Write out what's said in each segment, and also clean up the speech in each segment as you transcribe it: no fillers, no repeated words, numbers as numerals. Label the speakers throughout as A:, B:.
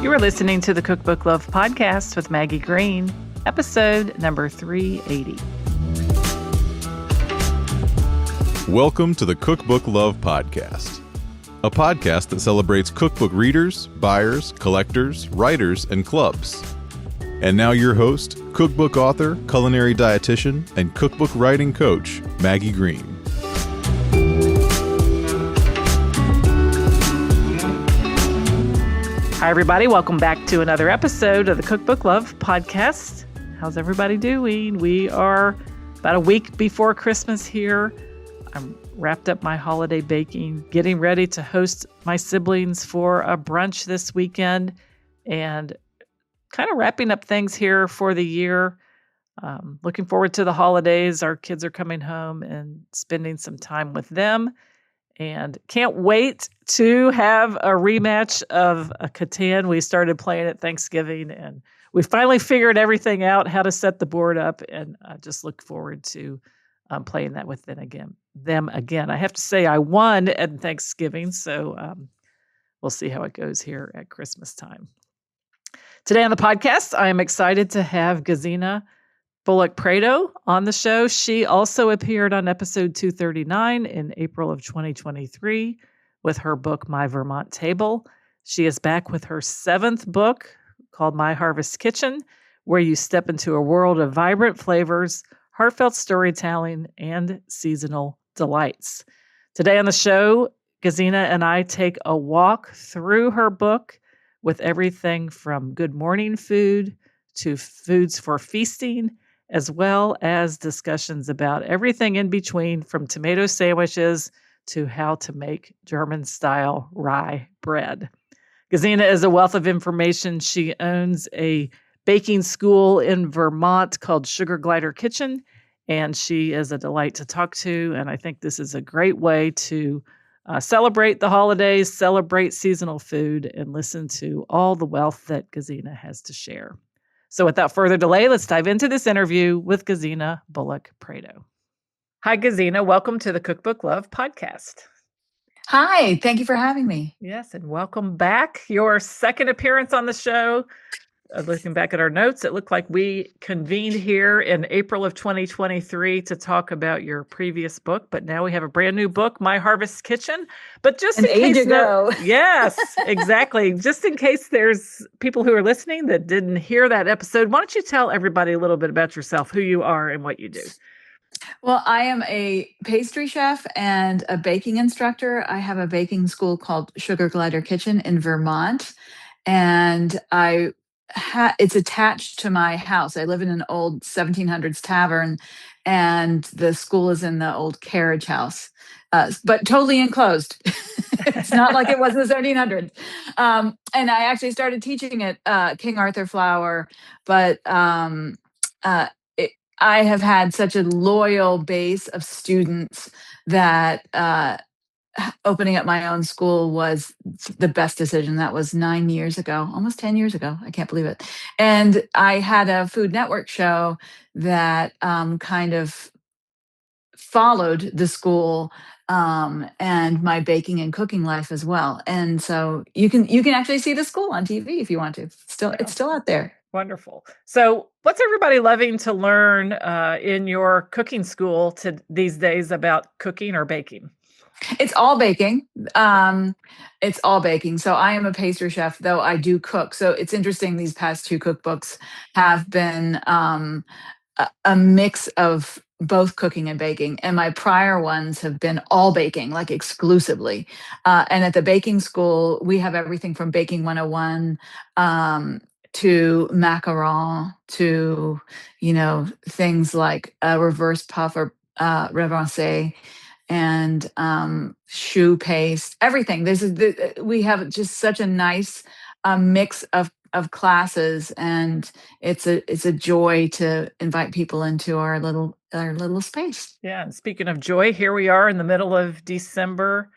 A: You are listening to the Cookbook Love Podcast with Maggie Green, episode number 380.
B: Welcome to the Cookbook Love Podcast, a podcast that celebrates cookbook readers, buyers, collectors, writers, and clubs. And now your host, cookbook author, culinary dietitian, and cookbook writing coach, Maggie Green.
A: Hi, everybody. Welcome back to another episode of the Cookbook Love Podcast. How's everybody doing? We are about a week before Christmas here. I'm wrapped up my holiday baking, getting ready to host my siblings for a brunch this weekend, and kind of wrapping up things here for the year. Looking forward to the holidays. Our kids are coming home and spending some time with them. And can't wait to have a rematch of a Catan. We started playing at Thanksgiving, and we finally figured everything out, how to set the board up, and I just look forward to playing that with them again. I have to say I won at Thanksgiving, so we'll see how it goes here at Christmas time. Today on the podcast, I am excited to have Gesine Bullock-Prado on the show. She also appeared on episode 239 in April of 2023 with her book, My Vermont Table. She is back with her 7th book called My Harvest Kitchen, where you step into a world of vibrant flavors, heartfelt storytelling, and seasonal delights. Today on the show, Gesine and I take a walk through her book with everything from good morning food to foods for feasting, as well as discussions about everything in between, from tomato sandwiches to how to make German-style rye bread. Gesine is a wealth of information. She owns a baking school in Vermont called Sugar Glider Kitchen, and she is a delight to talk to, and I think this is a great way to celebrate the holidays, celebrate seasonal food, and listen to all the wealth that Gesine has to share. So without further delay, let's dive into this interview with Gesine Bullock-Prado. Hi, Gesine. Welcome to the Cookbook Love Podcast.
C: Hi, thank you for having me.
A: Yes, and welcome back. Your second appearance on the show. Looking back at our notes, it looked like we convened here in April of 2023 to talk about your previous book, but now we have a brand new book, My Harvest Kitchen. But just
C: An
A: in case,
C: age ago.
A: Yes, exactly. Just in case there's people who are listening that didn't hear that episode, why don't you tell everybody a little bit about yourself, who you are, and what you do?
C: Well, I am a pastry chef and a baking instructor. I have a baking school called Sugar Glider Kitchen in Vermont, and it's attached to my house. I live in an old 1700s tavern, and the school is in the old carriage house, but totally enclosed. It's not like it was in the 1700s. And I actually started teaching at King Arthur Flour, but I have had such a loyal base of students that opening up my own school was the best decision. That was 9 years ago, almost 10 years ago. I can't believe it. And I had a Food Network show that kind of followed the school and my baking and cooking life as well. And so you can actually see the school on TV if you want to. It's still out there.
A: Wonderful. So what's everybody loving to learn in your cooking school these days about cooking or baking?
C: It's all baking. It's all baking. So I am a pastry chef, though I do cook. So it's interesting. These past 2 cookbooks have been a mix of both cooking and baking. And my prior ones have been all baking, like exclusively. And at the baking school, we have everything from Baking 101 to macaron to, things like a reverse puff or reverencé and choux paste, everything. We have just such a nice mix of classes, and it's a joy to invite people into our little space.
A: Yeah, and speaking of joy, here we are in the middle of December,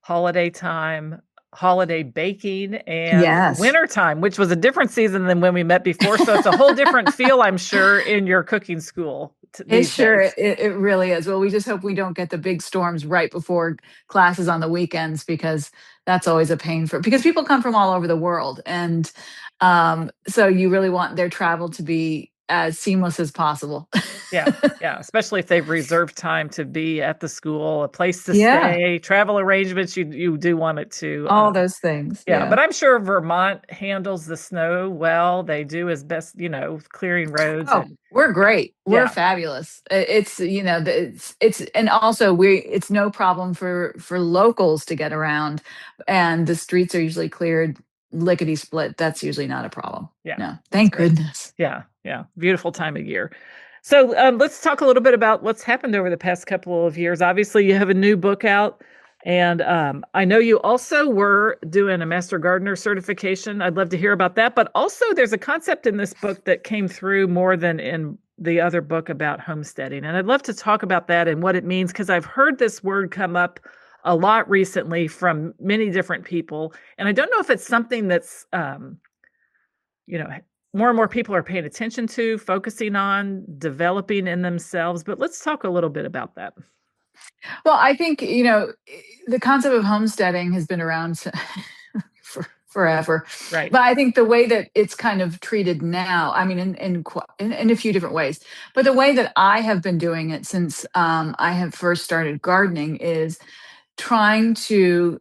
A: holiday time, holiday baking, and
C: Yes.
A: wintertime, which was a different season than when we met before. So it's a whole different feel, I'm sure, in your cooking school. these days.
C: It really is. Well, we just hope we don't get the big storms right before classes on the weekends, because that's always a pain because people come from all over the world, and so you really want their travel to be as seamless as possible.
A: Yeah, yeah, especially if they've reserved time to be at the school, a place to
C: Yeah,
A: stay, travel arrangements, you do want it to,
C: all those things.
A: yeah,
C: Yeah.
A: but I'm sure Vermont handles the snow well. They do as best, clearing roads
C: Oh,
A: and
C: we're great. We're
A: yeah,
C: fabulous. It's it's and also it's no problem for locals to get around, and the streets are usually cleared lickety split. That's usually not a problem.
A: yeah,
C: No,
A: that's
C: thank
A: great.
C: goodness.
A: Yeah, yeah, beautiful time of year. So, let's talk a little bit about what's happened over the past couple of years. Obviously, you have a new book out, and I know you also were doing a Master Gardener certification. I'd love to hear about that. But also, there's a concept in this book that came through more than in the other book about homesteading, and I'd love to talk about that and what it means, because I've heard this word come up a lot recently from many different people, and I don't know if it's something that's you know, more and more people are paying attention to, focusing on, developing in themselves. But let's talk a little bit about that.
C: Well, I think the concept of homesteading has been around for forever,
A: Right.
C: but I think the way that it's kind of treated now, I mean, in a few different ways, but the way that I have been doing it since I have first started gardening is trying to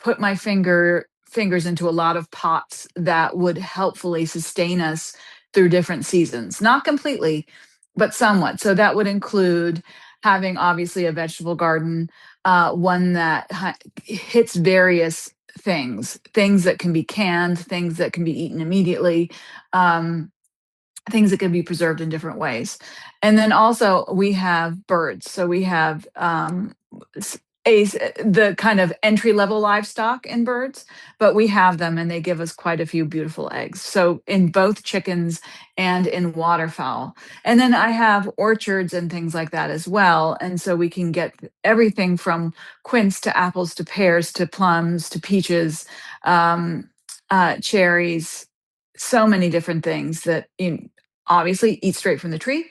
C: put my fingers into a lot of pots that would helpfully sustain us through different seasons. Not completely, but somewhat. So that would include having obviously a vegetable garden, one that hits various things that can be canned, things that can be eaten immediately, um, things that can be preserved in different ways. And then also we have birds. So we have the kind of entry level livestock in birds, but we have them and they give us quite a few beautiful eggs. So in both chickens and in waterfowl. And then I have orchards and things like that as well. And so we can get everything from quince to apples to pears to plums to peaches, cherries, so many different things that obviously eat straight from the tree,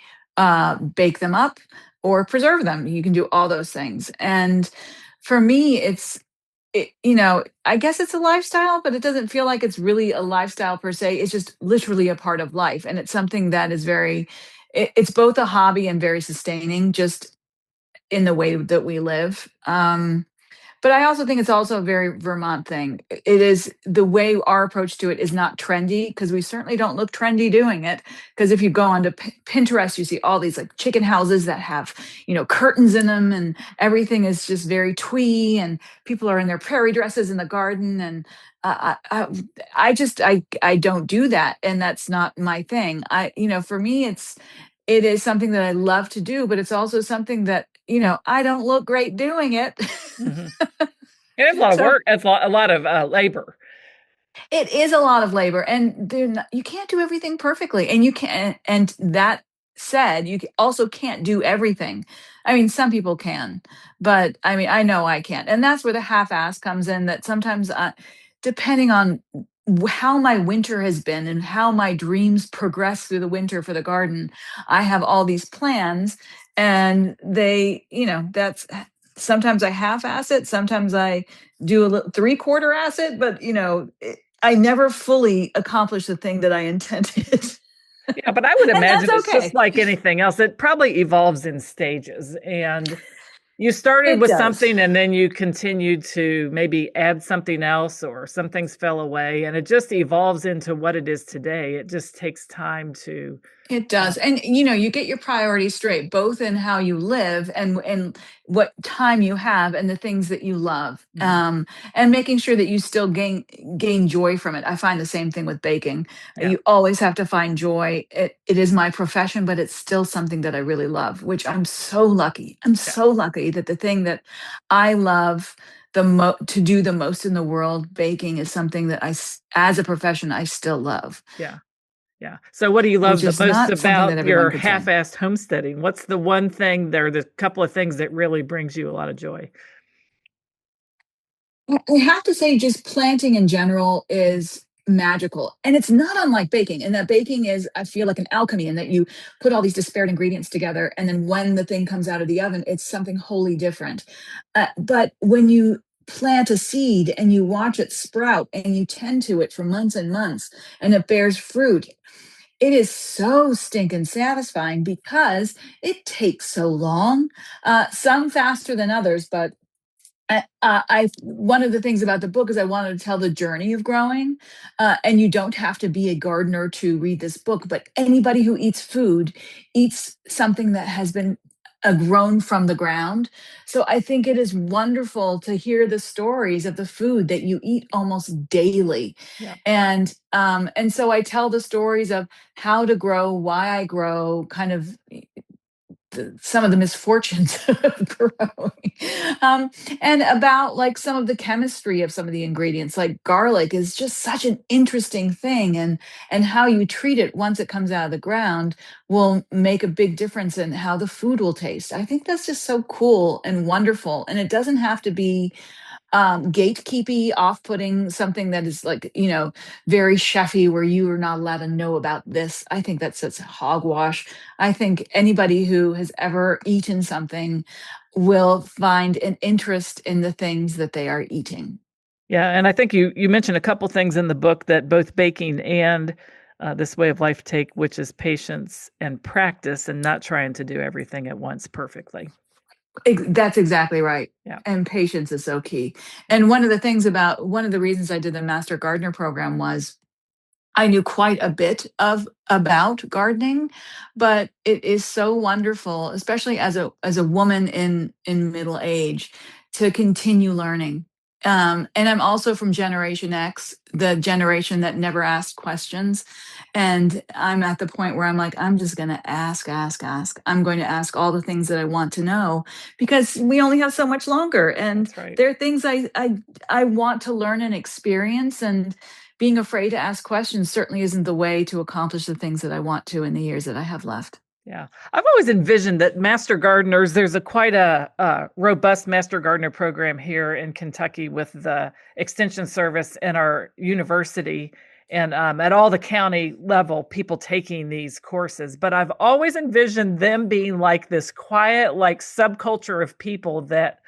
C: bake them up, or preserve them. You can do all those things. And for me, I guess it's a lifestyle, but it doesn't feel like it's really a lifestyle per se. It's just literally a part of life. And it's something that is it's both a hobby and very sustaining, just in the way that we live. But I also think it's also a very Vermont thing. It is the way our approach to it is not trendy, because we certainly don't look trendy doing it. Because if you go onto Pinterest, you see all these like chicken houses that have, curtains in them, and everything is just very twee, and people are in their prairie dresses in the garden. And I don't do that, and that's not my thing. For me, it is something that I love to do, but it's also something that I don't look great doing it.
A: Mhm. It is a lot of
C: So
A: work. It's a lot of labor.
C: it is a lot of labor, and you can't do everything perfectly, and you can't. And that said, you also can't do everything. I mean, some people can, but I mean, I know I can't, and that's where the half-ass comes in. That sometimes, depending on how my winter has been and how my dreams progress through the winter for the garden, I have all these plans, and that's sometimes I half-ass it, sometimes I do a little three-quarter ass it, but I never fully accomplish the thing that I intended.
A: Yeah, but I would
C: And
A: imagine
C: that's
A: it's just
C: okay.
A: like anything else. It probably evolves in stages. And you started
C: It
A: with
C: does.
A: something and then you continued to maybe add something else, or some things fell away, and it just evolves into what it is today. It just takes time to
C: It
A: uh,
C: does. And you get your priorities straight, both in how you live and what time you have and the things that you love.
A: mhm.
C: And making sure that you still gain joy from it. I find the same thing with baking.
A: Yeah,
C: You always have to find joy. It is my profession, but it's still something that I really love, which I'm so lucky. I'm
A: yeah,
C: so lucky that the thing that I love to do the most in the world, baking, is something that as a profession, I still love,
A: yeah. Yeah. So what do you
C: which
A: love the
C: is
A: most
C: not something
A: about
C: that everyone
A: your
C: could say.
A: half-assed homesteading? What's the one thing there, the couple of things that really brings you a lot of joy?
C: I have to say, just planting in general is. magical. And it's not unlike baking. And that baking is, I feel like, an alchemy, in that you put all these disparate ingredients together. And then when the thing comes out of the oven, it's something wholly different. But when you plant a seed and you watch it sprout and you tend to it for months and months and it bears fruit, it is so stinking satisfying because it takes so long. Some faster than others, but one of the things about the book is I wanted to tell the journey of growing, and you don't have to be a gardener to read this book. But anybody who eats food eats something that has been grown from the ground. So I think it is wonderful to hear the stories of the food that you eat almost daily,
A: Yeah.
C: and so I tell the stories of how to grow, why I grow, kind of some of the misfortunes of growing, and about like some of the chemistry of some of the ingredients. Like garlic is just such an interesting thing, and how you treat it once it comes out of the ground will make a big difference in how the food will taste. I think that's just so cool and wonderful, and it doesn't have to be gatekeepy, off-putting, something that is like, very chefy, where you are not allowed to know about this. I think that's such hogwash. I think anybody who has ever eaten something will find an interest in the things that they are eating.
A: Yeah, and I think you mentioned a couple things in the book that both baking and this way of life take, which is patience and practice, and not trying to do everything at once perfectly.
C: That's exactly right.
A: Yeah.
C: And patience is so key. And one of the reasons I did the Master Gardener program was I knew quite a bit about gardening, but it is so wonderful, especially as a woman in middle age, to continue learning. And I'm also from Generation X, the generation that never asked questions. And I'm at the point where I'm like, I'm just going to ask, ask, ask. I'm going to ask all the things that I want to know, because we only have so much longer. And
A: That's right.
C: there are things I want to learn and experience, and being afraid to ask questions certainly isn't the way to accomplish the things that I want to in the years that I have left.
A: Yeah. I've always envisioned that master gardeners, there's quite a robust master gardener program here in Kentucky with the extension service and our university, and at all the county level, people taking these courses. But I've always envisioned them being like this quiet, like subculture of people that,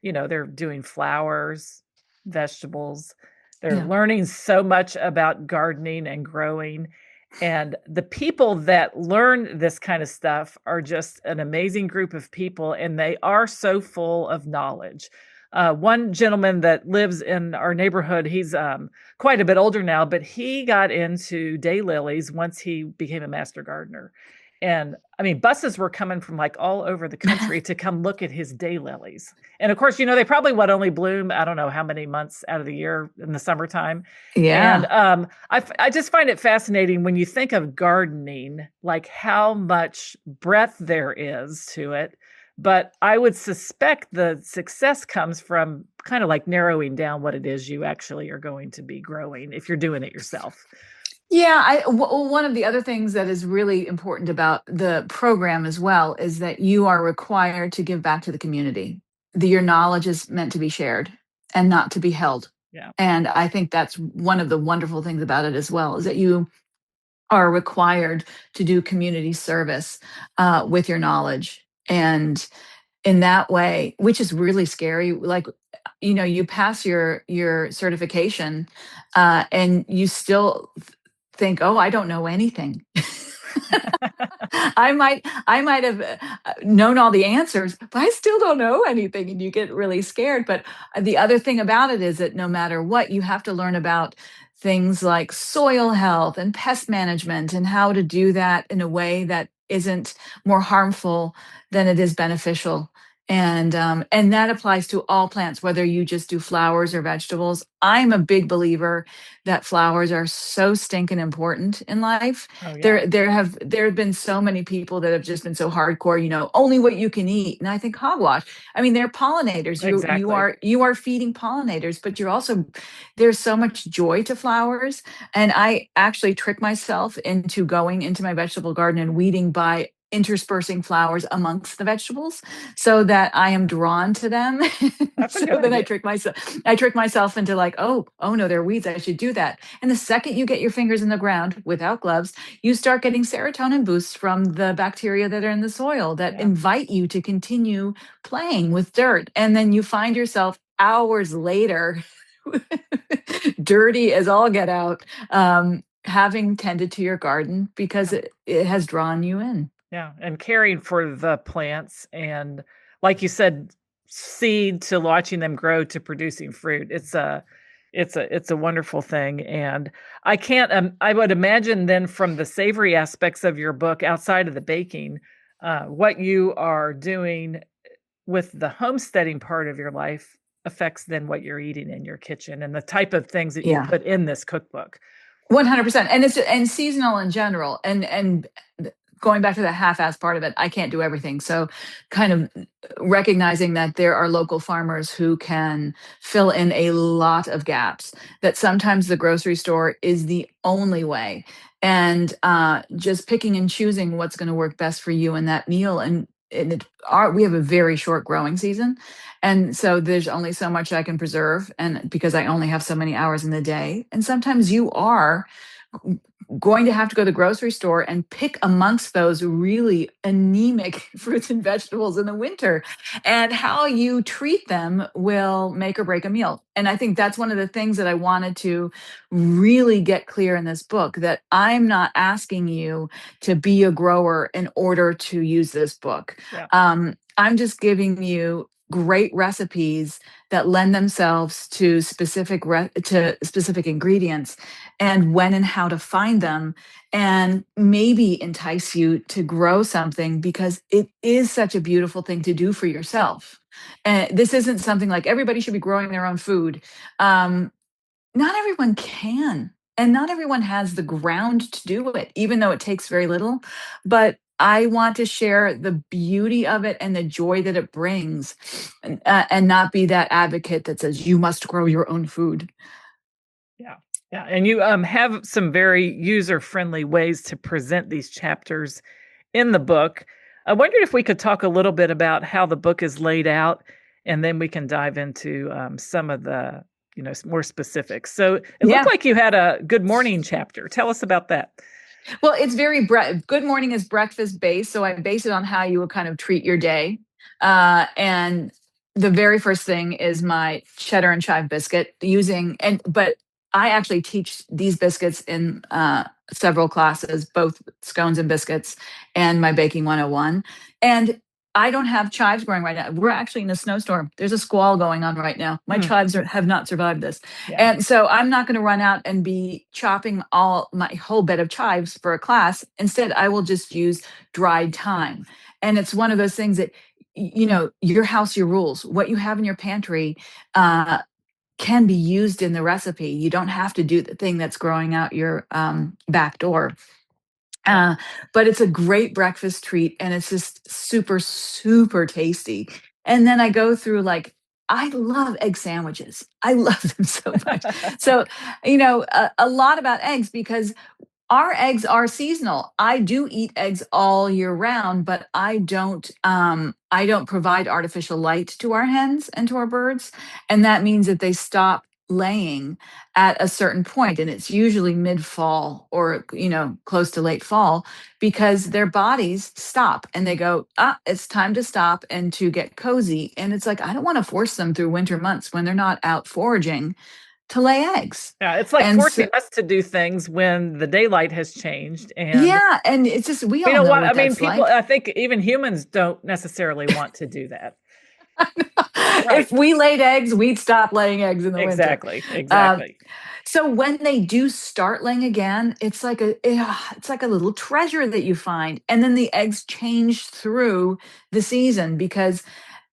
A: they're doing flowers, vegetables. They're
C: Yeah.
A: learning so much about gardening and growing. And the people that learn this kind of stuff are just an amazing group of people, and they are so full of knowledge. One gentleman that lives in our neighborhood, he's quite a bit older now, but he got into daylilies once he became a master gardener. And I mean, buses were coming from like all over the country to come look at his daylilies. And of course, they probably would only bloom, I don't know how many months out of the year in the summertime. And
C: Yeah.
A: I just find it fascinating when you think of gardening, like how much breadth there is to it. But I would suspect the success comes from kind of like narrowing down what it is you actually are going to be growing if you're doing it yourself.
C: Yeah, one of the other things that is really important about the program as well is that you are required to give back to the community. Your knowledge is meant to be shared and not to be held.
A: Yeah.
C: And I think that's one of the wonderful things about it as well, is that you are required to do community service with your knowledge. And in that way, which is really scary, like, you pass your certification, and you still think, oh, I don't know anything. I might have known all the answers, but I still don't know anything, and you get really scared. But the other thing about it is that no matter what, you have to learn about things like soil health and pest management, and how to do that in a way that isn't more harmful than it is beneficial. And that applies to all plants, whether you just do flowers or vegetables. I'm a big believer that flowers are so stinking important in life.
A: Oh, yeah.
C: There have been so many people that have just been so hardcore, only what you can eat. And I think hogwash. I mean, they're pollinators.
A: Exactly.
C: You are feeding pollinators, but there's so much joy to flowers. And I actually trick myself into going into my vegetable garden and weeding by interspersing flowers amongst the vegetables so that I am drawn to them.
A: That's a
C: So
A: good
C: then
A: idea.
C: I trick myself into like, oh no, there are weeds. I should do that. And the second you get your fingers in the ground without gloves, you start getting serotonin boosts from the bacteria that are in the soil that
A: Yeah.
C: invite you to continue playing with dirt. And then you find yourself hours later, dirty as all get out, having tended to your garden because
A: Yeah.
C: it has drawn you in.
A: Yeah, and caring for the plants and, like you said, seed to watching them grow to producing fruit. It's a wonderful thing, and I can't, I would imagine then from the savory aspects of your book, outside of the baking, what you are doing with the homesteading part of your life affects then what you're eating in your kitchen and the type of things that you
C: Yeah.
A: put in this cookbook.
C: 100%. And it's seasonal in general. And going back to the half-ass part of it, I can't do everything. So kind of recognizing that there are local farmers who can fill in a lot of gaps, that sometimes the grocery store is the only way. And just picking and choosing what's going to work best for you in that meal. We have a very short growing season. And so there's only so much I can preserve, and because I only have so many hours in the day. And sometimes you are going to have to go to the grocery store and pick amongst those really anemic fruits and vegetables in the winter. And how you treat them will make or break a meal. And I think that's one of the things that I wanted to really get clear in this book, that I'm not asking you to be a grower in order to use this book.
A: Yeah.
C: I'm just giving you great recipes that lend themselves to specific ingredients, and when and how to find them, and maybe entice you to grow something, because it is such a beautiful thing to do for yourself. And this isn't something like everybody should be growing their own food. Not everyone can, and not everyone has the ground to do it, even though it takes very little. But I want to share the beauty of it and the joy that it brings, and not be that advocate that says you must grow your own food.
A: Yeah. Yeah, and you have some very user-friendly ways to present these chapters in the book. I wondered if we could talk a little bit about how the book is laid out, and then we can dive into some of the, more specifics. So it looked
C: Yeah.
A: like you had a good morning chapter. Tell us about that.
C: Well, it's very Good Morning is breakfast based, so I base it on how you would kind of treat your day. And the very first thing is my cheddar and chive biscuit, but I actually teach these biscuits in several classes, both scones and biscuits, and my baking 101. And I don't have chives growing right now. We're actually in a snowstorm. There's a squall going on right now. My chives have not survived this.
A: Yeah.
C: And so I'm not going to run out and be chopping my whole bed of chives for a class. Instead, I will just use dried thyme. And it's one of those things that, your house, your rules. What you have in your pantry can be used in the recipe. You don't have to do the thing that's growing out your back door. But it's a great breakfast treat, and it's just super, super tasty. And then I go through, I love egg sandwiches. I love them so much. So, a lot about eggs, because our eggs are seasonal. I do eat eggs all year round, but I don't provide artificial light to our hens and to our birds. And that means that they stop laying at a certain point, and it's usually mid-fall or close to late fall, because their bodies stop and they go, it's time to stop and to get cozy. And it's like, I don't want to force them through winter months when they're not out foraging to lay eggs.
A: Yeah, it's like forcing us to do things when the daylight has changed. And
C: yeah, and it's just, we all
A: don't
C: know
A: want,
C: what
A: I mean,
C: that's
A: people,
C: like.
A: I think even humans don't necessarily want to do that.
C: Right. If we laid eggs, we'd stop laying eggs in the winter.
A: Exactly.
C: So when they do start laying again, it's like a little treasure that you find. And then the eggs change through the season, because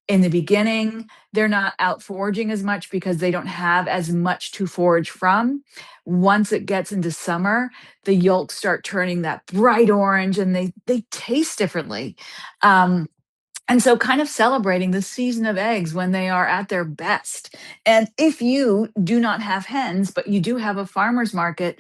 C: in the beginning, they're not out foraging as much because they don't have as much to forage from. Once it gets into summer, the yolks start turning that bright orange, and they taste differently. And so kind of celebrating the season of eggs when they are at their best. And if you do not have hens, but you do have a farmer's market,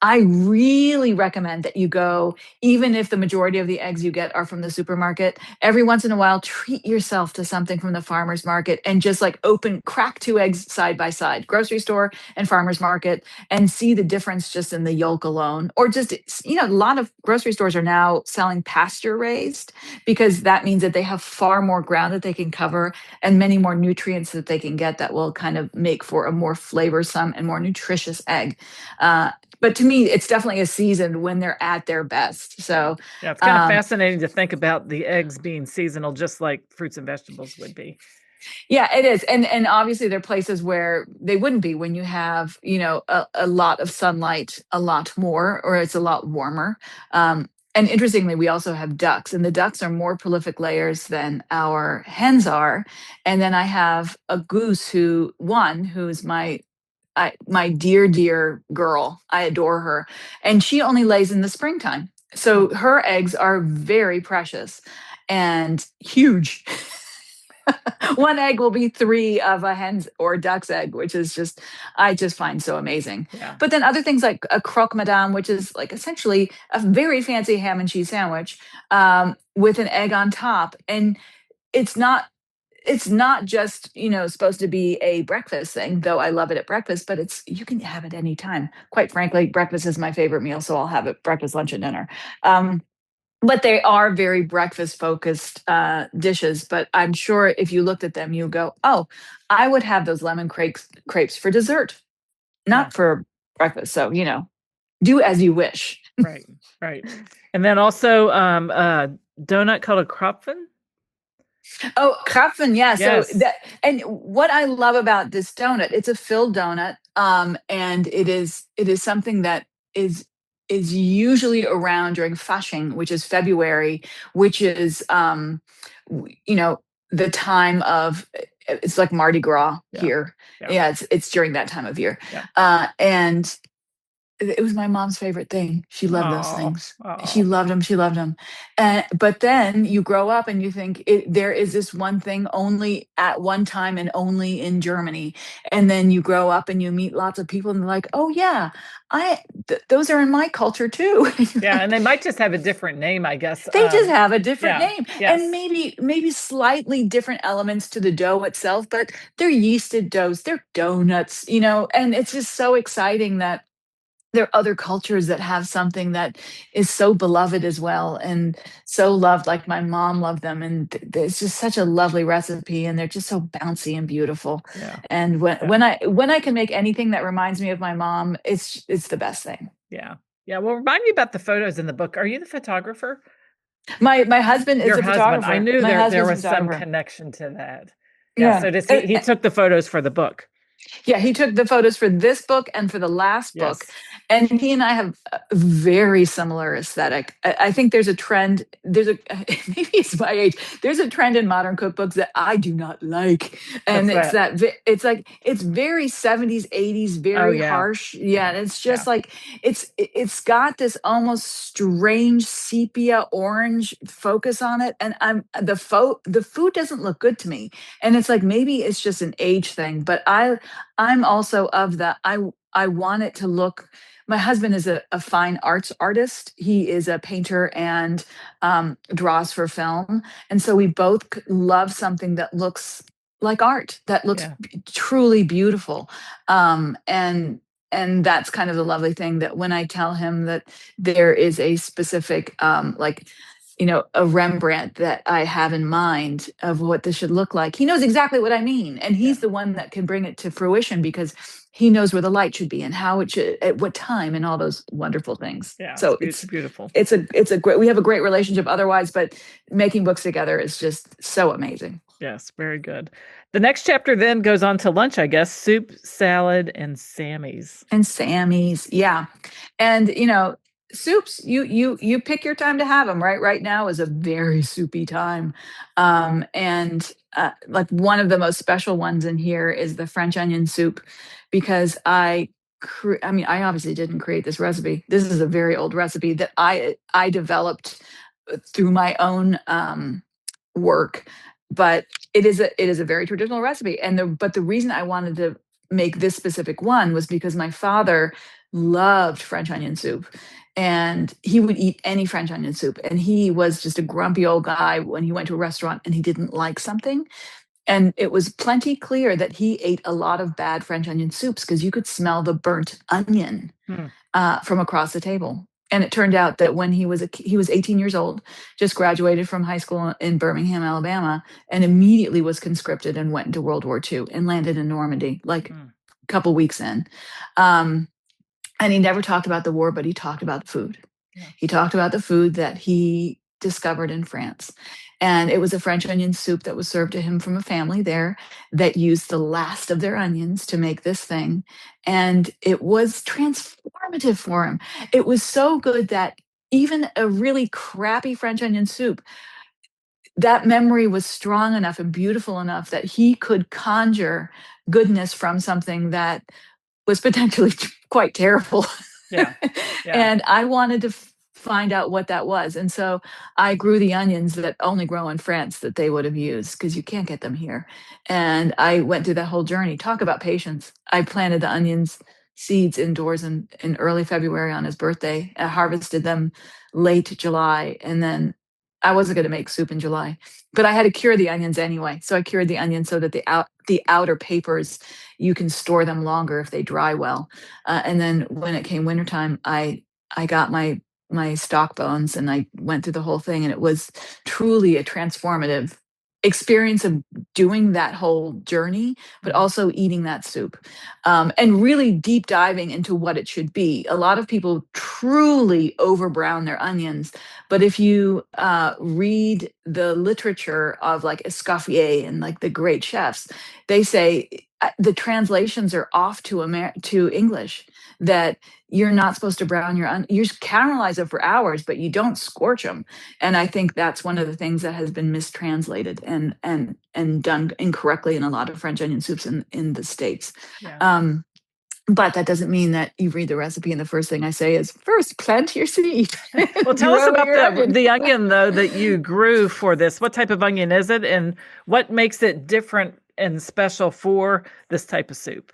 C: I really recommend that you go, even if the majority of the eggs you get are from the supermarket, every once in a while, treat yourself to something from the farmer's market and just like crack 2 eggs side by side, grocery store and farmer's market, and see the difference just in the yolk alone. Or just, a lot of grocery stores are now selling pasture raised because that means that they have far more ground that they can cover and many more nutrients that they can get that will kind of make for a more flavorsome and more nutritious egg. But to me, it's definitely a season when they're at their best. So
A: yeah, it's kind of fascinating to think about the eggs being seasonal, just like fruits and vegetables would be.
C: yeah, it is. And obviously there are places where they wouldn't be when you have, a lot of sunlight, a lot more, or it's a lot warmer. And interestingly, we also have ducks, and the ducks are more prolific layers than our hens are. And then I have a goose who's my dear, dear girl. I adore her. And she only lays in the springtime. So her eggs are very precious and huge. One egg will be three of a hen's or duck's egg, which is I just find so amazing.
A: Yeah.
C: But then other things like a croque madame, which is like essentially a very fancy ham and cheese sandwich with an egg on top. And it's not just supposed to be a breakfast thing, though I love it at breakfast, but you can have it anytime. Quite frankly, breakfast is my favorite meal, so I'll have it breakfast, lunch, and dinner. But they are very breakfast focused dishes. But I'm sure if you looked at them, you go, oh, I would have those lemon crepes for dessert, not for breakfast. So do as you wish.
A: Right. And then also donut called a Kropfen.
C: Oh, Krapfen, yeah.
A: Yes.
C: So and what I love about this donut, it's a filled donut, and it is something that is usually around during Fasching, which is February, which is the time of it's like Mardi Gras here. Yeah, it's during that time of year, and it was my mom's favorite thing. She loved those things. She loved them. But then you grow up and you think there is this one thing only at one time and only in Germany. And then you grow up and you meet lots of people and they're like, oh yeah, those are in my culture too.
A: Yeah, and they might just have a different name, I guess.
C: They just have a different name.
A: Yes.
C: And maybe slightly different elements to the dough itself, but they're yeasted doughs, they're donuts, and it's just so exciting that there are other cultures that have something that is so beloved as well and so loved, like my mom loved them. And it's just such a lovely recipe and they're just so bouncy and beautiful.
A: Yeah.
C: And when I can make anything that reminds me of my mom, it's the best thing.
A: Yeah. Yeah. Well, remind me about the photos in the book. Are you the photographer?
C: My husband is a photographer.
A: I knew there was some connection to that. Yeah. So he took the photos for the book.
C: Yeah, he took the photos for this book and for the last book. And he and I have a very similar aesthetic. I think there's a trend, maybe it's my age, there's a trend in modern cookbooks that I do not like. And it's very 70s, 80s, very harsh. Yeah, and it's just like, it's got this almost strange sepia orange focus on it. And the food doesn't look good to me. And it's like, maybe it's just an age thing, but I'm also of the, I want it to look, my husband is a fine arts artist. He is a painter and draws for film. And so we both love something that looks like art, that looks truly beautiful. And that's kind of the lovely thing that when I tell him that there is a specific, a Rembrandt that I have in mind of what this should look like. He knows exactly what I mean. And he's the one that can bring it to fruition because he knows where the light should be and how it should, at what time and all those wonderful things.
A: Yeah.
C: So
A: it's beautiful.
C: It's a great, we have a great relationship otherwise, but making books together is just so amazing.
A: Yes. Very good. The next chapter then goes on to lunch, I guess, soup, salad, and Sammy's.
C: Yeah. And, soups, you pick your time to have them. Right now is a very soupy time, and like one of the most special ones in here is the French onion soup, because I obviously didn't create this recipe. This is a very old recipe that I developed through my own work, but it is a very traditional recipe. But the reason I wanted to make this specific one was because my father loved French onion soup, and he would eat any French onion soup. And he was just a grumpy old guy when he went to a restaurant and he didn't like something. And it was plenty clear that he ate a lot of bad French onion soups because you could smell the burnt onion from across the table. And it turned out that when he was he was 18 years old, just graduated from high school in Birmingham, Alabama, and immediately was conscripted and went into World War II and landed in Normandy like a couple weeks in. And he never talked about the war, but he talked about food. Yeah. He talked about the food that he discovered in France. And it was a French onion soup that was served to him from a family there that used the last of their onions to make this thing. And it was transformative for him. It was so good that even a really crappy French onion soup, that memory was strong enough and beautiful enough that he could conjure goodness from something that was potentially quite terrible. Yeah. And I wanted to find out what that was. And so I grew the onions that only grow in France that they would have used because you can't get them here. And I went through that whole journey. Talk about patience. I planted the onions seeds indoors in early February on his birthday. I harvested them late July. And then I wasn't going to make soup in July, but I had to cure the onions anyway. So I cured the onions so that the outer papers, you can store them longer if they dry well. And then when it came wintertime, I got my stock bones and I went through the whole thing, and it was truly a transformative experience of doing that whole journey, but also eating that soup, and really deep diving into what it should be. A lot of people truly overbrown their onions, but if you read the literature of like Escoffier and like the great chefs, they say the translations are off to English, that you're not supposed to brown your onions. You caramelize them for hours, but you don't scorch them. And I think that's one of the things that has been mistranslated and done incorrectly in a lot of French onion soups in the States. Yeah. But that doesn't mean that you read the recipe and the first thing I say is, first, plant your seed.
A: Well, tell us about the onion, though, that you grew for this. What type of onion is it, and what makes it different and special for this type of soup?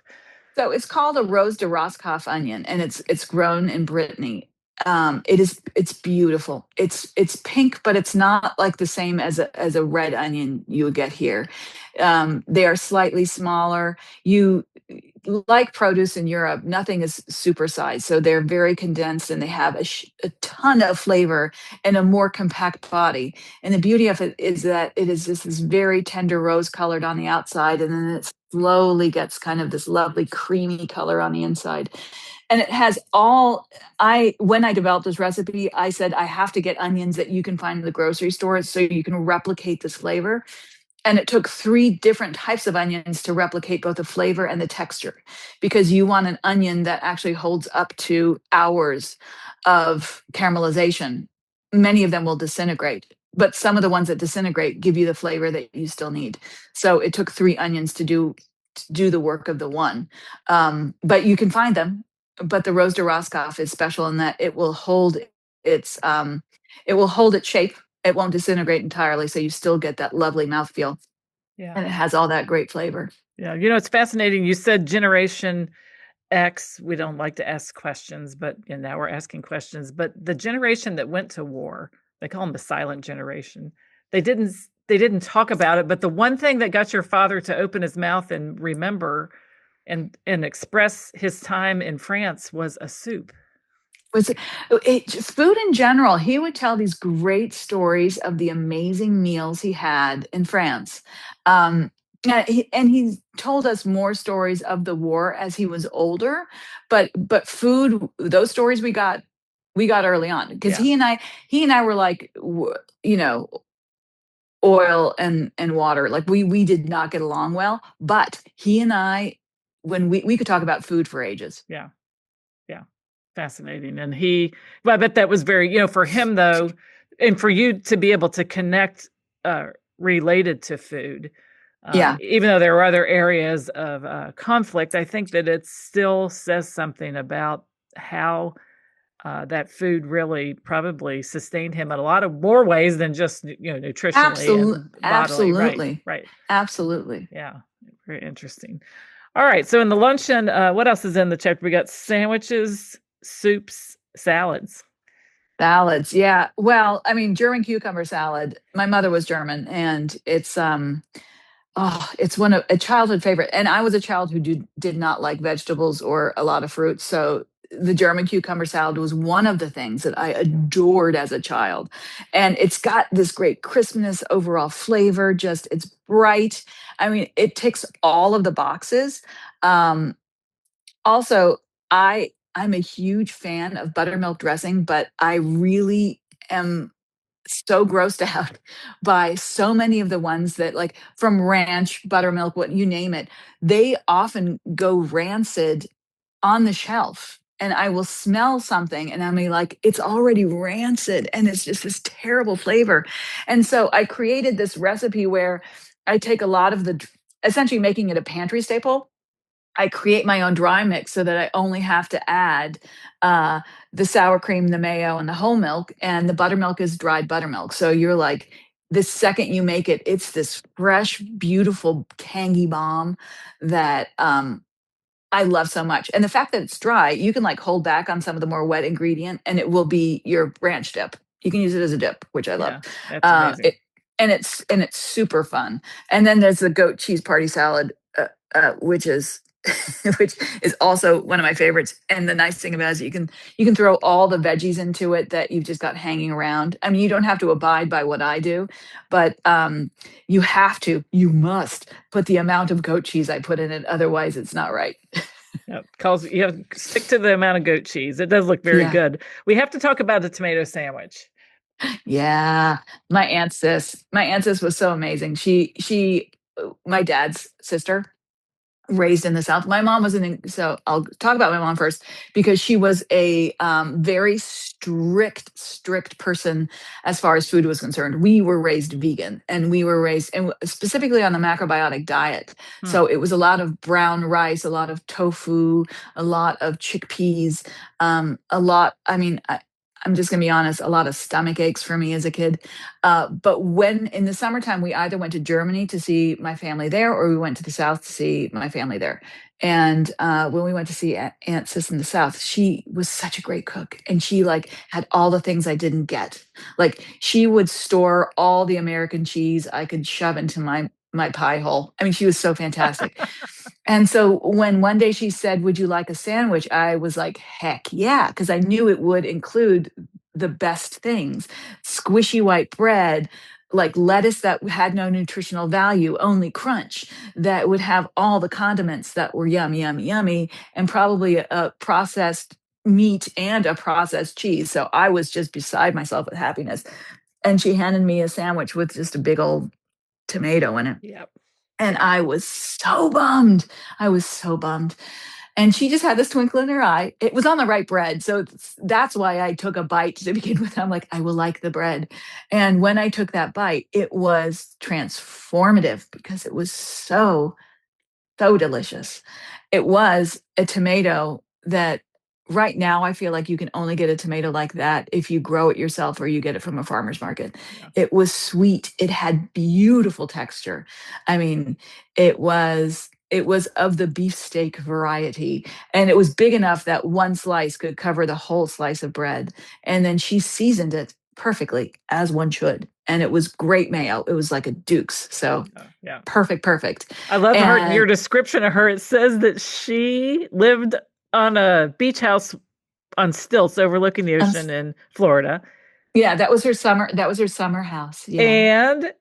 C: So it's called a Rose de Roscoff onion, and it's grown in Brittany. It's beautiful. It's pink, but it's not like the same as a red onion you would get here. They are slightly smaller. You like produce in Europe, nothing is supersized, so they're very condensed, and they have a ton of flavor and a more compact body. And the beauty of it is that it is just this very tender rose colored on the outside, and then it slowly gets kind of this lovely creamy color on the inside. And it has when I developed this recipe, I said, I have to get onions that you can find in the grocery store so you can replicate this flavor. And it took 3 different types of onions to replicate both the flavor and the texture, because you want an onion that actually holds up to hours of caramelization. Many of them will disintegrate, but some of the ones that disintegrate give you the flavor that you still need. So it took 3 onions to do the work of the one. But you can find them. But the Rose de Roscoff is special in that it will hold its shape. It won't disintegrate entirely, so you still get that lovely mouthfeel. Yeah. And it has all that great flavor.
A: Yeah, it's fascinating. You said Generation X. We don't like to ask questions, but now we're asking questions. But the generation that went to war, they call them the silent generation. They didn't talk about it, but the one thing that got your father to open his mouth and remember and express his time in France was a soup.
C: Food in general. He would tell these great stories of the amazing meals he had in France. And he told us more stories of the war as he was older, but food, those stories we got early on, because he and I were like, oil and water. Like we did not get along well, but he and I, when we could talk about food for ages.
A: Yeah. Fascinating. And I bet that was very, for him though, and for you to be able to connect related to food. Even though there were other areas of conflict, I think that it still says something about how that food really probably sustained him in a lot of more ways than just, nutritionally.
C: Absolutely.
A: Right.
C: Absolutely.
A: Yeah. Very interesting. All right. So in the luncheon, what else is in the chapter? We got sandwiches, soups, salads.
C: Salads, yeah. Well, I mean, German cucumber salad. My mother was German, and it's one of a childhood favorite. And I was a child who did not like vegetables or a lot of fruit, so the German cucumber salad was one of the things that I adored as a child. And it's got this great crispness, overall flavor. Just it's bright. I mean, it ticks all of the boxes. Um, Also, I'm a huge fan of buttermilk dressing, but I really am so grossed out by so many of the ones that like from ranch, buttermilk, what you name it, they often go rancid on the shelf. And I will smell something and I mean like it's already rancid and it's just this terrible flavor. And so I created this recipe where I take a lot of essentially making it a pantry staple. I create my own dry mix so that I only have to add uh, the sour cream, the mayo, and the whole milk. And the buttermilk is dried buttermilk. So you're like, the second you make it, it's this fresh, beautiful, tangy bomb that I love so much. And the fact that it's dry, you can like hold back on some of the more wet ingredient and it will be your ranch dip. You can use it as a dip, which I love.
A: Yeah, that's amazing.
C: And it's super fun. And then there's the goat cheese party salad, which is which is also one of my favorites. And the nice thing about it is you can throw all the veggies into it that you've just got hanging around. I mean, you don't have to abide by what I do, but you must put the amount of goat cheese I put in it. Otherwise, it's not right.
A: Yep. You have to stick to the amount of goat cheese. It does look very good. We have to talk about the tomato sandwich.
C: Yeah, my aunt sis was so amazing. She my dad's sister, raised in the South. My mom was so I'll talk about my mom first because she was a very strict person as far as food was concerned. We were raised vegan and we were raised and specifically on the macrobiotic diet. So it was a lot of brown rice, a lot of tofu, a lot of chickpeas, I mean, I'm just going to be honest, a lot of stomach aches for me as a kid. But when in the summertime, we either went to Germany to see my family there or we went to the South to see my family there. And when we went to see Aunt Sis in the South, she was such a great cook. And she like had all the things I didn't get. Like she would store all the American cheese I could shove into my pie hole. I mean, she was so fantastic. And so when one day she said, "Would you like a sandwich?" I was like, heck yeah, because I knew it would include the best things: squishy white bread, like lettuce that had no nutritional value, only crunch, that would have all the condiments that were yummy, yummy, yummy, and probably a processed meat and a processed cheese. So I was just beside myself with happiness. And she handed me a sandwich with just a big old tomato in it.
A: Yep.
C: And I was so bummed. I was so bummed. And she just had this twinkle in her eye. It was on the right bread. So that's why I took a bite to begin with. I'm like, I will like the bread. And when I took that bite, it was transformative because it was so delicious. It was a tomato that right now I feel like you can only get a tomato like that if you grow it yourself or you get it from a farmer's market.
A: Yeah.
C: It was sweet. It had beautiful texture. I mean, it was of the beefsteak variety and it was big enough that one slice could cover the whole slice of bread. And then she seasoned it perfectly as one should. And it was great mayo. It was like a Duke's. So
A: yeah.
C: Perfect.
A: I love your description of her. It says that she lived on a beach house on stilts overlooking the ocean in Florida.
C: Yeah, that was her summer house. Yeah.
A: And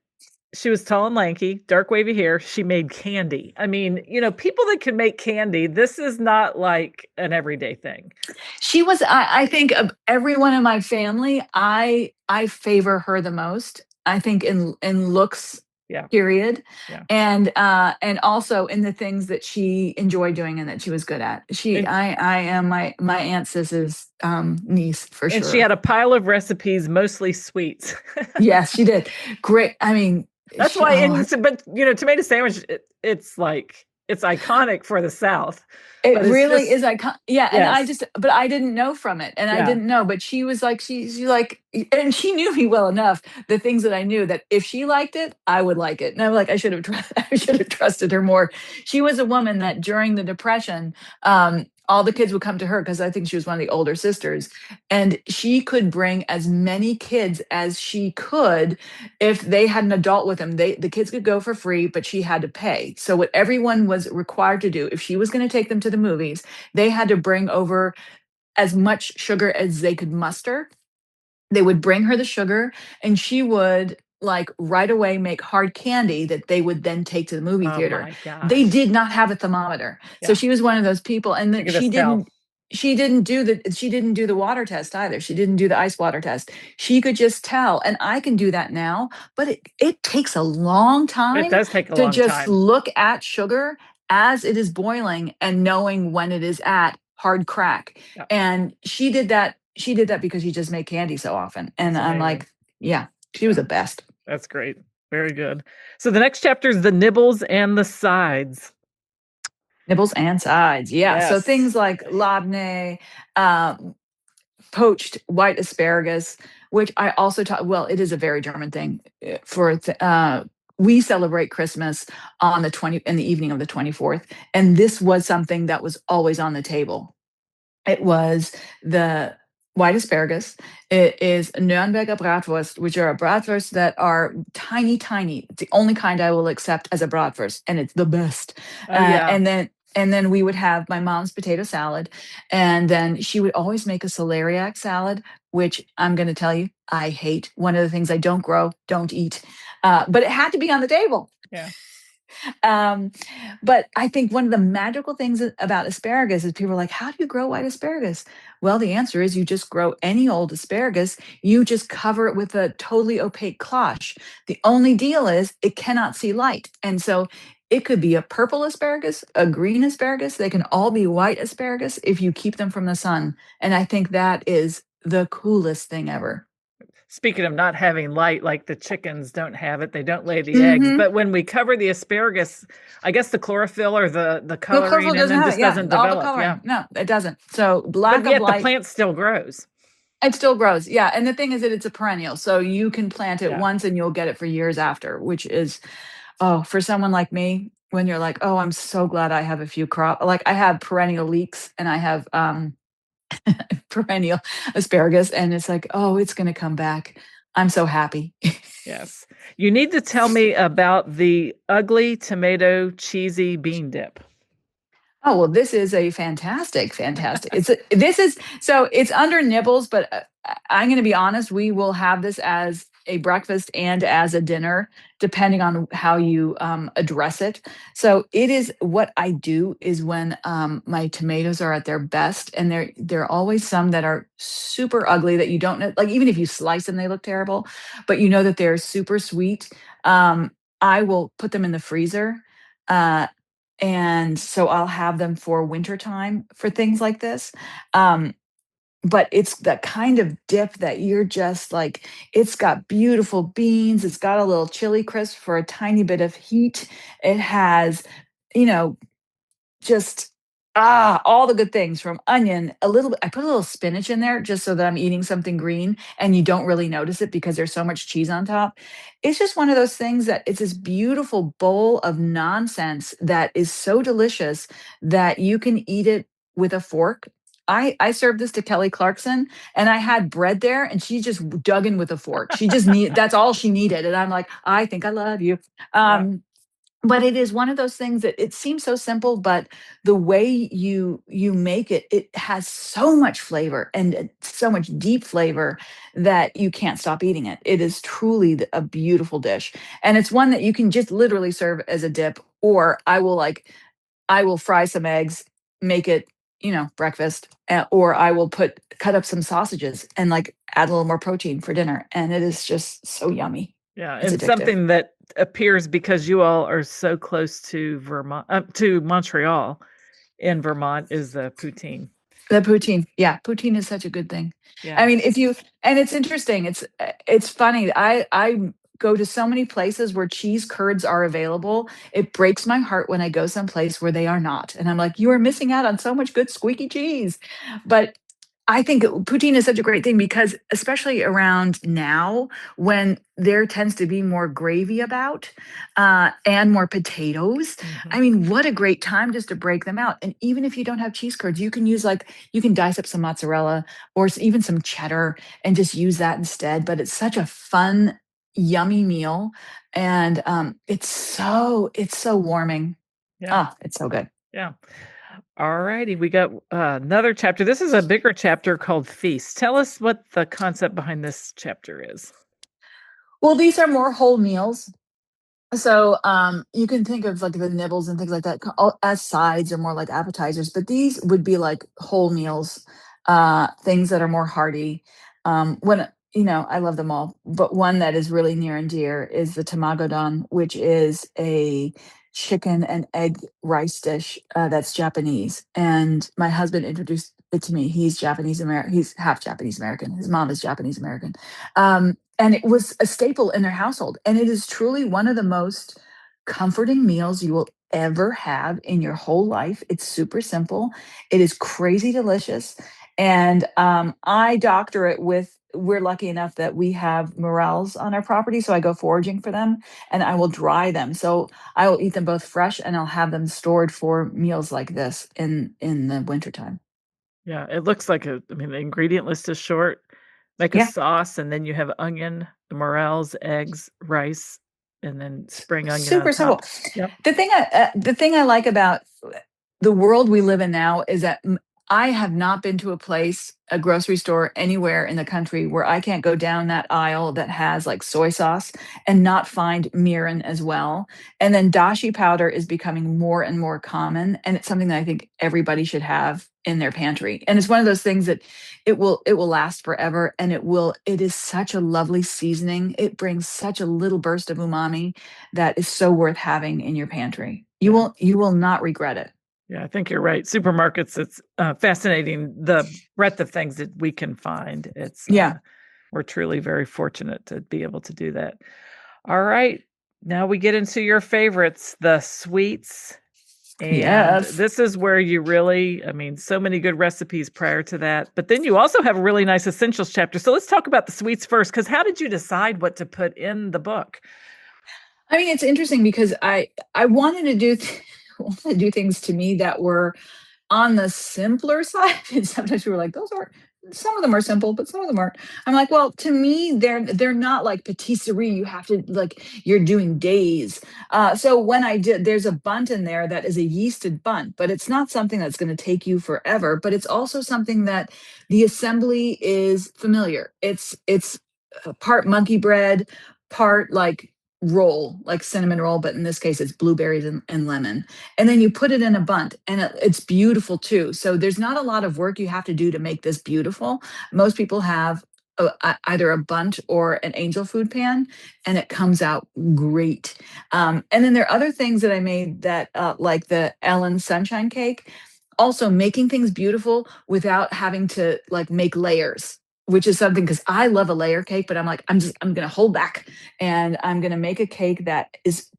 A: she was tall and lanky, dark wavy hair. She made candy. I mean, people that can make candy, this is not like an everyday thing.
C: She was, I think of everyone in my family, I favor her the most. I think in looks, period.
A: Yeah.
C: And also in the things that she enjoyed doing and that she was good at. I am my Aunt Sis's niece for sure.
A: And she had a pile of recipes, mostly sweets.
C: Yes, she did. Great. I mean,
A: that's why. But tomato sandwich, it's like it's iconic for the South.
C: It
A: But it's
C: really
A: just,
C: is iconic. Yeah. And
A: yes.
C: but I didn't know from it. And I
A: Yeah.
C: didn't know, but she was like, she's like, and she knew me well enough, the things that I knew that if she liked it, I would like it. And I'm like, I should have trusted her more. She was a woman that during the Depression, all the kids would come to her because I think she was one of the older sisters. And she could bring as many kids as she could if they had an adult with them. The kids could go for free, but she had to pay. So what everyone was required to do, if she was going to take them to the movies, they had to bring over as much sugar as they could muster. They would bring her the sugar, and she would like right away make hard candy that they would then take to the movie
A: Oh
C: theater.
A: my
C: They
A: gosh.
C: did not have a thermometer. So
A: Yeah.
C: she was one of those people. And
A: You
C: then
A: can just tell.
C: she didn't do the water test either. She didn't do the ice water test. She could just tell. And I can do that now, but it takes a long
A: It
C: time
A: does take a
C: to
A: long
C: just
A: time.
C: look at sugar as it is boiling and knowing when it is at hard crack.
A: Yeah.
C: And she did that. She did that because she just made candy so often. And
A: It's
C: I'm
A: amazing.
C: like, yeah, she was the best.
A: That's great. Very good. So the next chapter is the nibbles and the sides.
C: Nibbles and sides. Yeah. So
A: Yes.
C: things like labneh, poached white asparagus, which I also taught. Well, it is a very German thing. We celebrate Christmas on the 20 in the evening of the 24th. And this was something that was always on the table. It was the white asparagus. It is Nürnberger Bratwurst, which are bratwurst that are tiny, tiny. It's the only kind I will accept as a bratwurst, and it's the best.
A: Oh yeah.
C: And then we would have my mom's potato salad, and then she would always make a celeriac salad, which I'm going to tell you I hate. One of the things I don't grow, don't eat, but it had to be on the table.
A: Yeah.
C: Um, but I think one of the magical things about asparagus is people are like, how do you grow white asparagus? Well, the answer is you just grow any old asparagus. You just cover it with a totally opaque cloche. The only deal is it cannot see light. And so it could be a purple asparagus, a green asparagus. They can all be white asparagus if you keep them from the sun. And I think that is the coolest thing ever.
A: Speaking of not having light, like the chickens don't have it, they don't lay the eggs.
C: Mm-hmm.
A: But when we cover the asparagus, I guess the chlorophyll or the
C: No,
A: coloring
C: purple
A: and
C: doesn't
A: then
C: have
A: just
C: it. Yeah,
A: doesn't
C: all the
A: develop. Yeah.
C: coloring. No, it doesn't. So
A: But
C: lack of
A: yet the
C: light.
A: plant still grows.
C: It still grows. Yeah. And the thing is that it's a perennial. So you can plant it
A: Yeah.
C: once and you'll get it for years after, which is, oh, for someone like me, when you're like, oh, I'm so glad I have a few crop. Like I have perennial leeks and I have perennial asparagus. And it's like, oh, it's going to come back. I'm so happy.
A: Yes. You need to tell me about the ugly tomato cheesy bean dip.
C: Oh, well, this is a fantastic. It's under nibbles, but I'm going to be honest, we will have this as a breakfast and as a dinner, depending on how you address it. So it is what I do is when my tomatoes are at their best, and there are always some that are super ugly that you don't know, like even if you slice them, they look terrible, but you know that they're super sweet. I will put them in the freezer. Uh, and so I'll have them for wintertime for things like this. But it's the kind of dip that you're just like, it's got beautiful beans, it's got a little chili crisp for a tiny bit of heat. It has, you know, just all the good things from onion, a little bit. I put a little spinach in there just so that I'm eating something green and you don't really notice it because there's so much cheese on top. It's just one of those things that it's this beautiful bowl of nonsense that is so delicious that you can eat it with a fork. I served this to Kelly Clarkson and I had bread there and she just dug in with a fork. She just that's all she needed. And I'm like, I think I love you.
A: Yeah.
C: But it is one of those things that it seems so simple, but the way you make it, it has so much flavor and so much deep flavor that you can't stop eating it. It is truly a beautiful dish, and it's one that you can just literally serve as a dip. Or I will fry some eggs, make it breakfast, or I will cut up some sausages and like add a little more protein for dinner, and it is just so yummy.
A: Yeah,
C: It's
A: and
C: addictive.
A: something that appears because you all are so close to Vermont, to Montreal in Vermont, is the poutine.
C: The poutine. Yeah, poutine is such a good thing.
A: Yeah.
C: I mean, and it's interesting. It's funny. I go to so many places where cheese curds are available. It breaks my heart when I go someplace where they are not. And I'm like, you are missing out on so much good squeaky cheese. But I think poutine is such a great thing because, especially around now, when there tends to be more gravy about and more potatoes. I mean, what a great time just to break them out. And even if you don't have cheese curds, you can use you can dice up some mozzarella or even some cheddar and just use that instead. But it's such a fun, yummy meal, and it's so warming.
A: Yeah.
C: Ah, it's so good.
A: Yeah. All righty. We got another chapter. This is a bigger chapter called Feast. Tell us what the concept behind this chapter is.
C: Well, these are more whole meals. So you can think of like the nibbles and things like that as sides or more like appetizers, but these would be like whole meals, things that are more hearty. When I love them all, but one that is really near and dear is the tamagodon, which is a chicken and egg rice dish that's Japanese. And my husband introduced it to me. He's Japanese American. He's half Japanese American. His mom is Japanese American. And it was a staple in their household. And it is truly one of the most comforting meals you will ever have in your whole life. It's super simple. It is crazy delicious. And I doctor it with, we're lucky enough that we have morels on our property. So I go foraging for them and I will dry them. So I will eat them both fresh and I'll have them stored for meals like this in the wintertime.
A: Yeah, it looks like the ingredient list is short. Make a
C: Yeah.
A: sauce, and then you have onion, the morels, eggs, rice, and then spring onion on
C: Super simple.
A: top. Yep.
C: The thing I like about the world we live in now is that I have not been to a place, a grocery store anywhere in the country where I can't go down that aisle that has like soy sauce and not find mirin as well. And then dashi powder is becoming more and more common, and it's something that I think everybody should have in their pantry. And it's one of those things that it will last forever, and it is such a lovely seasoning. It brings such a little burst of umami that is so worth having in your pantry. You
A: Yeah.
C: will not regret it.
A: Yeah, I think you're right. Supermarkets, it's fascinating the breadth of things that we can find.
C: Yeah.
A: We're truly very fortunate to be able to do that. All right. Now we get into your favorites, the sweets. And
C: Yes.
A: this is where you really, so many good recipes prior to that. But then you also have a really nice essentials chapter. So let's talk about the sweets first, because how did you decide what to put in the book?
C: I mean, it's interesting because I wanted to do wanted to do things to me that were on the simpler side. And sometimes we were like, those are some of them are simple, but some of them aren't. I'm like, well, to me, they're not like patisserie. You have to like you're doing days. So when I did, there's a bunt in there that is a yeasted bunt, but it's not something that's going to take you forever. But it's also something that the assembly is familiar. It's part monkey bread, part like roll, like cinnamon roll, but in this case, it's blueberries and lemon. And then you put it in a bunt, and it's beautiful too. So there's not a lot of work you have to do to make this beautiful. Most people have either a bunt or an angel food pan, and it comes out great. And then there are other things that I made that, like the Ellen Sunshine Cake, also making things beautiful without having to like make layers, which is something because I love a layer cake, but I'm like, I'm going to hold back and I'm going to make a cake that is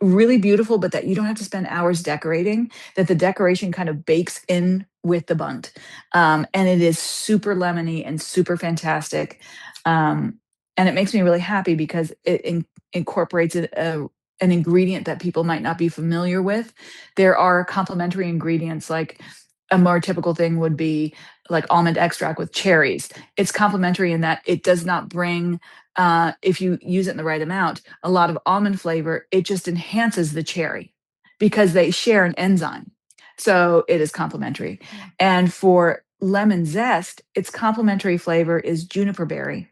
C: really beautiful, but that you don't have to spend hours decorating, that the decoration kind of bakes in with the bunt. And it is super lemony and super fantastic. And it makes me really happy because it incorporates an ingredient that people might not be familiar with. There are complementary ingredients, like a more typical thing would be like almond extract with cherries. It's complementary in that it does not bring, if you use it in the right amount, a lot of almond flavor. It just enhances the cherry because they share an enzyme. So it is complementary. And for lemon zest, its complementary flavor is juniper berry.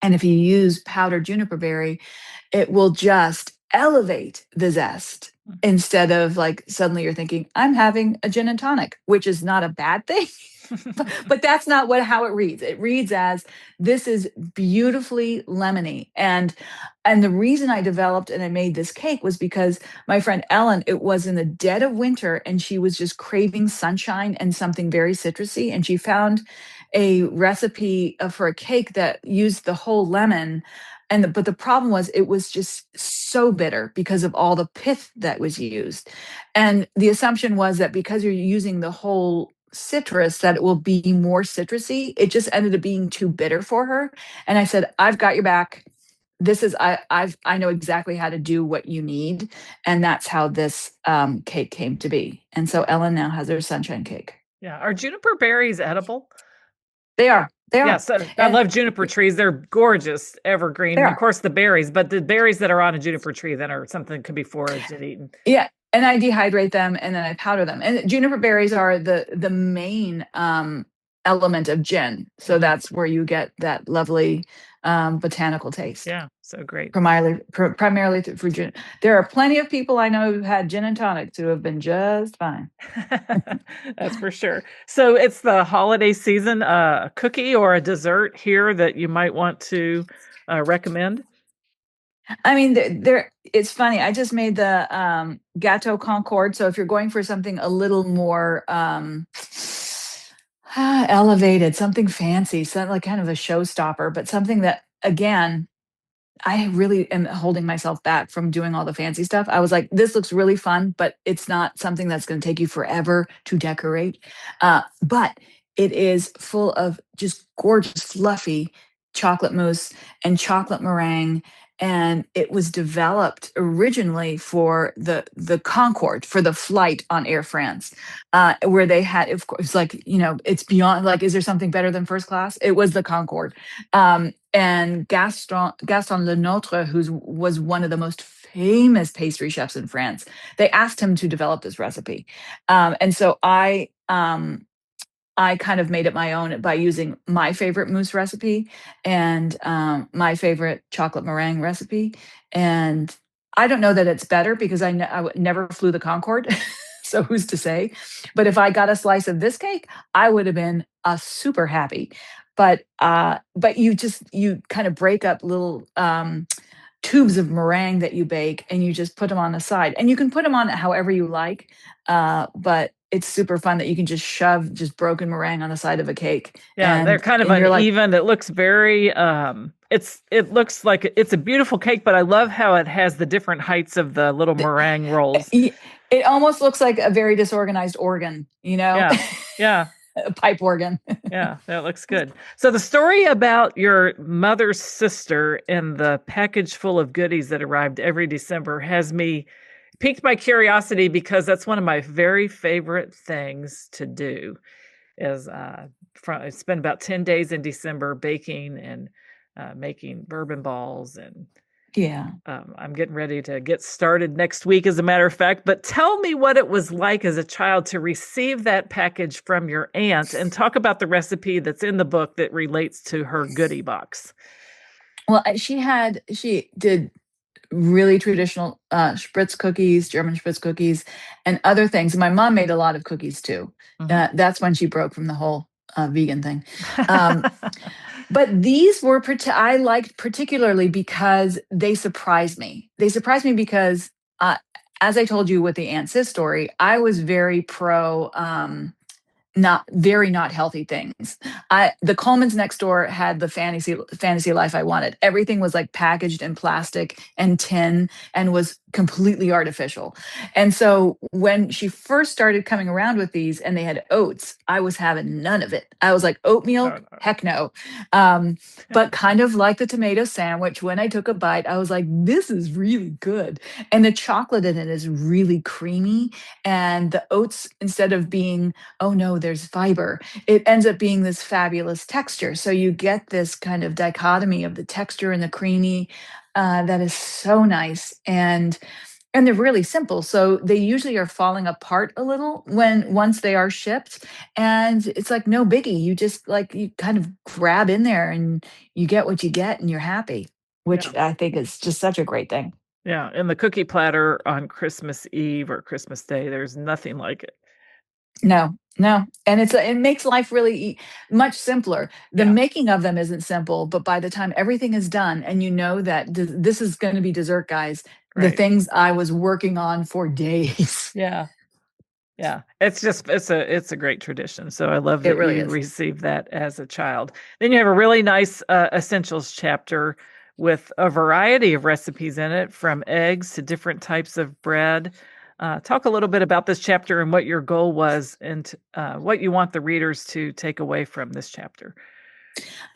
C: And if you use powdered juniper berry, it will just elevate the zest instead of like suddenly you're thinking, I'm having a gin and tonic, which is not a bad thing. But that's not how it reads. It reads as this is beautifully lemony. And the reason I developed and I made this cake was because my friend Ellen, it was in the dead of winter and she was just craving sunshine and something very citrusy. And she found a recipe for a cake that used the whole lemon but the problem was it was just so bitter because of all the pith that was used. And the assumption was that because you're using the whole citrus that it will be more citrusy. It just ended up being too bitter for her. And I said, I've got your back. This is I know exactly how to do what you need. And that's how this cake came to be. And so Ellen now has her sunshine cake.
A: Yeah. Are juniper berries edible?
C: They are. They are.
A: Yeah, so I love juniper trees. They're gorgeous, evergreen.
C: They
A: And of
C: are.
A: course, the berries, but the berries that are on a juniper tree then are something that could be foraged and eaten.
C: Yeah, and I dehydrate them and then I powder them. And juniper berries are the main element of gin. So that's where you get that lovely botanical taste.
A: Yeah, so great.
C: Primarily through gin. There are plenty of people I know who've had gin and tonics who have been just fine.
A: That's for sure. So it's the holiday season. A cookie or a dessert here that you might want to recommend?
C: I mean, there. It's funny. I just made the Gâteau Concorde. So if you're going for something a little more elevated, something fancy, something like kind of a showstopper, but something that again I really am holding myself back from doing all the fancy stuff. I was like, this looks really fun, but it's not something that's going to take you forever to decorate. But it is full of just gorgeous, fluffy chocolate mousse and chocolate meringue. And it was developed originally for the Concorde, for the flight on Air France, where they had, of course, like, it's beyond, like, is there something better than first class? It was the Concorde. And Gaston Lenôtre, who was one of the most famous pastry chefs in France, they asked him to develop this recipe. And so I kind of made it my own by using my favorite mousse recipe and my favorite chocolate meringue recipe. And I don't know that it's better because I never flew the Concorde. So who's to say? But if I got a slice of this cake, I would have been super happy. But you kind of break up little tubes of meringue that you bake and you just put them on the side. And you can put them on it however you like. But it's super fun that you can just shove just broken meringue on the side of a cake.
A: Yeah, they're kind of uneven. It looks very it looks like it's a beautiful cake, but I love how it has the different heights of the little meringue rolls.
C: It almost looks like a very disorganized organ,
A: Yeah.
C: A pipe organ.
A: Yeah, that looks good. So the story about your mother's sister and the package full of goodies that arrived every December has piqued my curiosity because that's one of my very favorite things to do is spend about 10 days in December baking and making bourbon balls and
C: yeah.
A: I'm getting ready to get started next week, as a matter of fact. But tell me what it was like as a child to receive that package from your aunt and talk about the recipe that's in the book that relates to her goodie box.
C: Well, she did really traditional spritz cookies, German spritz cookies, and other things. My mom made a lot of cookies too.
A: Mm-hmm.
C: That's when she broke from the whole vegan thing. But these were I liked particularly because they surprised me. They surprised me because, as I told you with the Aunt Sis story, I was very pro not healthy things. The Colemans next door had the fantasy life I wanted. Everything was like packaged in plastic and tin and was completely artificial. And so when she first started coming around with these and they had oats, I was having none of it. I was like, oatmeal, heck no. But kind of like the tomato sandwich, when I took a bite, I was like, this is really good. And the chocolate in it is really creamy. And the oats, instead of being, oh no, there's fiber, it ends up being this fabulous texture. So you get this kind of dichotomy of the texture and the creamy that is so nice. And they're really simple. So they usually are falling apart a little once they are shipped. And it's like no biggie. You just you kind of grab in there and you get what you get and you're happy, which I think is just such a great thing.
A: Yeah. And the cookie platter on Christmas Eve or Christmas Day, there's nothing like it.
C: No. And it makes life really much simpler. The making of them isn't simple, but by the time everything is done and you know that this is going to be dessert, guys, the things I was working on for days.
A: Yeah. It's a great tradition. So I love that you received that as a child. Then you have a really nice essentials chapter with a variety of recipes in it, from eggs to different types of bread. Talk a little bit about this chapter and what your goal was, and what you want the readers to take away from this chapter.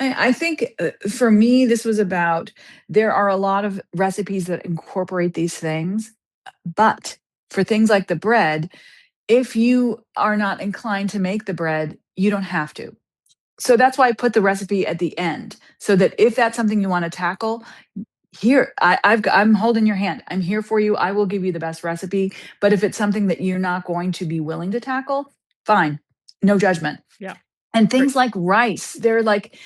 C: I think for me, this was about there are a lot of recipes that incorporate these things, but for things like the bread, if you are not inclined to make the bread, you don't have to. So that's why I put the recipe at the end, so that if that's something you want to tackle, here I'm holding your hand. I'm here for you. I will give you the best recipe. But if it's something that you're not going to be willing to tackle, fine, no judgment.
A: Yeah.
C: And things like rice, they're like,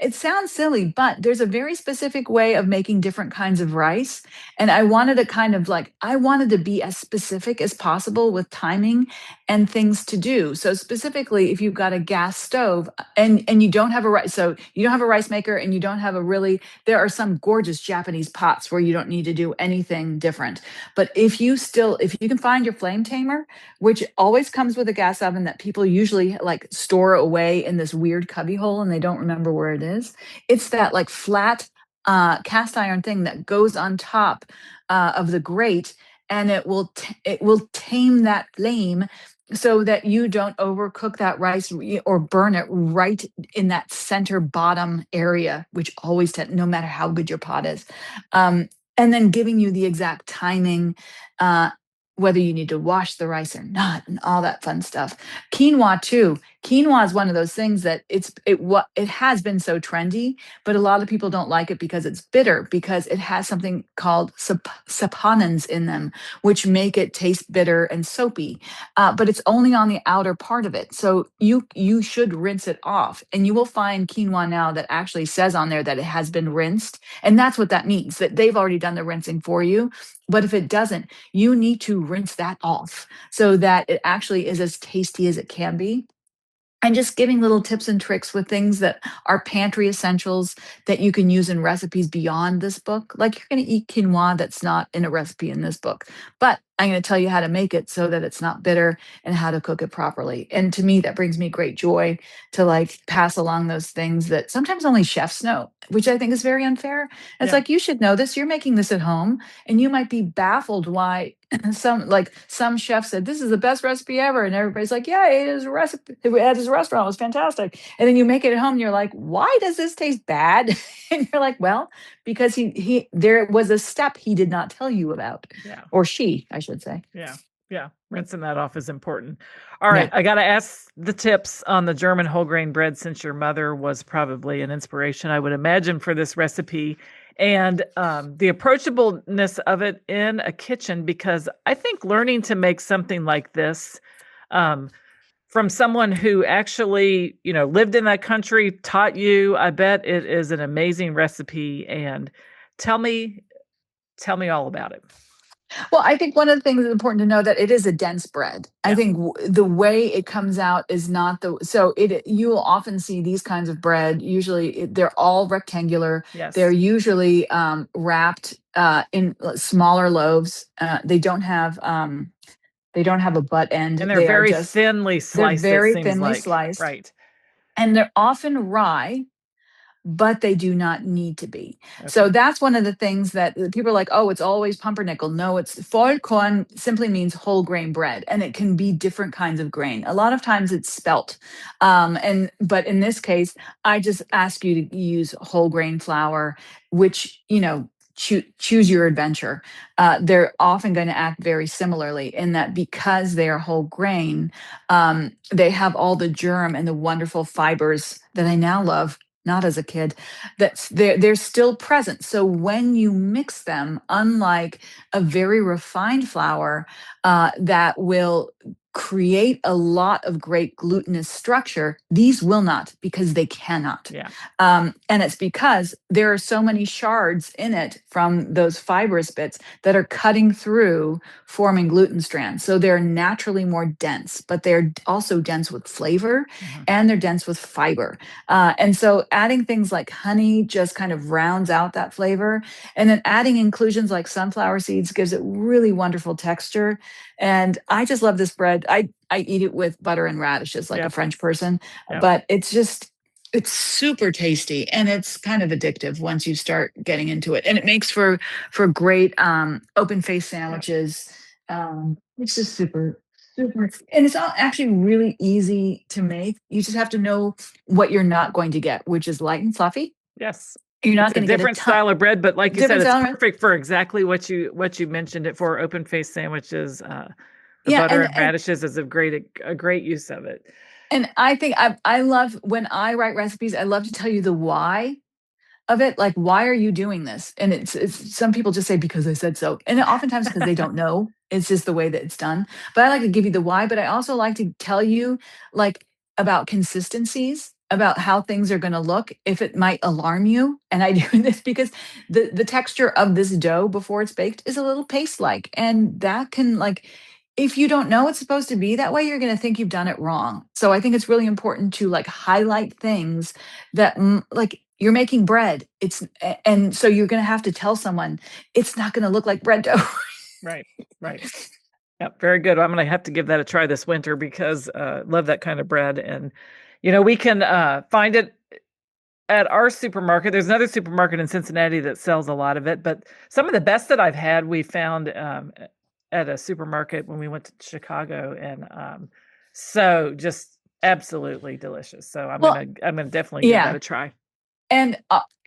C: it sounds silly, but there's a very specific way of making different kinds of rice. And I wanted to I wanted to be as specific as possible with timing and things to do. So specifically, if you've got a gas stove and you don't have a rice, so you don't have a rice maker and you don't have there are some gorgeous Japanese pots where you don't need to do anything different. But if you can find your flame tamer, which always comes with a gas oven that people usually like store away in this weird cubby hole and they don't remember where it is. It's that like flat cast iron thing that goes on top of the grate, and it will tame that flame so that you don't overcook that rice or burn it right in that center bottom area, which always no matter how good your pot is. And then giving you the exact timing, whether you need to wash the rice or not, and all that fun stuff. Quinoa too. Quinoa is one of those things that it has been so trendy, but a lot of people don't like it because it's bitter, because it has something called saponins in them, which make it taste bitter and soapy. But it's only on the outer part of it, so you should rinse it off, and you will find quinoa now that actually says on there that it has been rinsed, and that's what that means, that they've already done the rinsing for you. But if it doesn't, you need to rinse that off so that it actually is as tasty as it can be. And just giving little tips and tricks with things that are pantry essentials that you can use in recipes beyond this book. Like, you're going to eat quinoa that's not in a recipe in this book, but I'm going to tell you how to make it so that it's not bitter and how to cook it properly. And to me, that brings me great joy to like pass along those things that sometimes only chefs know, which I think is very unfair. It's like, you should know this. You're making this at home, and you might be baffled why some chef said this is the best recipe ever, and everybody's like, yeah, it is a recipe at his restaurant, it was fantastic. And then you make it at home and you're like, why does this taste bad? And you're like, well, because he there was a step he did not tell you about. Or she, I should say.
A: Yeah, rinsing that off is important. All right, I got to ask the tips on the German whole grain bread, since your mother was probably an inspiration, I would imagine, for this recipe, and the approachableness of it in a kitchen, because I think learning to make something like this from someone who actually, lived in that country, taught you, I bet it is an amazing recipe. And tell me all about it.
C: Well, I think one of the things that's important to know that it is a dense bread. I think the way it comes out is not you will often see these kinds of bread. Usually they're all rectangular.
A: Yes.
C: They're usually wrapped in smaller loaves. They don't have a butt end.
A: And they're very thinly sliced.
C: They're very thinly sliced.
A: Right.
C: And they're often rye, but they do not need to be. Okay. So that's one of the things that people are like, oh, it's always pumpernickel. No, it's Vollkorn simply means whole grain bread, and it can be different kinds of grain. A lot of times it's spelt. But in this case, I just ask you to use whole grain flour, which, choose your adventure. They're often going to act very similarly in that, because they are whole grain, they have all the germ and the wonderful fibers that I now love, not as a kid, they're still present. So when you mix them, unlike a very refined flour that will create a lot of great glutinous structure, these will not, because they cannot.
A: Yeah.
C: And it's because there are so many shards in it from those fibrous bits that are cutting through, forming gluten strands. So they're naturally more dense, but they're also dense with flavor, and they're dense with fiber. And so adding things like honey just kind of rounds out that flavor. And then adding inclusions like sunflower seeds gives it really wonderful texture. And I just love this bread. I eat it with butter and radishes like a French person, but it's It's super tasty, and it's kind of addictive once you start getting into it. And it makes for great open face sandwiches. It's just super, and it's all actually really easy to make. You just have to know what you're not going to get, which is light and fluffy.
A: Yes.
C: You're not
A: It's a
C: going to get a
A: different
C: ton.
A: style of bread, but like you said,
C: Different
A: it's
C: style.
A: perfect for exactly what you mentioned it for. Open face sandwiches. The
C: Yeah,
A: butter and radishes is a great use of it.
C: and I think I love when I write recipes. I love to tell you the why of it. Like, why are you doing this? And it's some people just say because I said so, and oftentimes because they don't know. It's just the way that it's done. But I like to give you the why. But I also like to tell you like about consistencies, about how things are going to look, if it might alarm you. And I do this because the texture of this dough before it's baked is a little paste like, and that can like. If you don't know it's supposed to be that way, you're going to think you've done it wrong. So I think it's really important to like highlight things that like you're making bread. And so you're going to have to tell someone it's not going to look like bread dough.
A: Right. Yep, very good. I'm going to have to give that a try this winter because love that kind of bread. And we can find it at our supermarket. There's another supermarket in Cincinnati that sells a lot of it, but some of the best that I've had we found at a supermarket when we went to Chicago, and so just absolutely delicious. So I'm gonna definitely give that a try.
C: And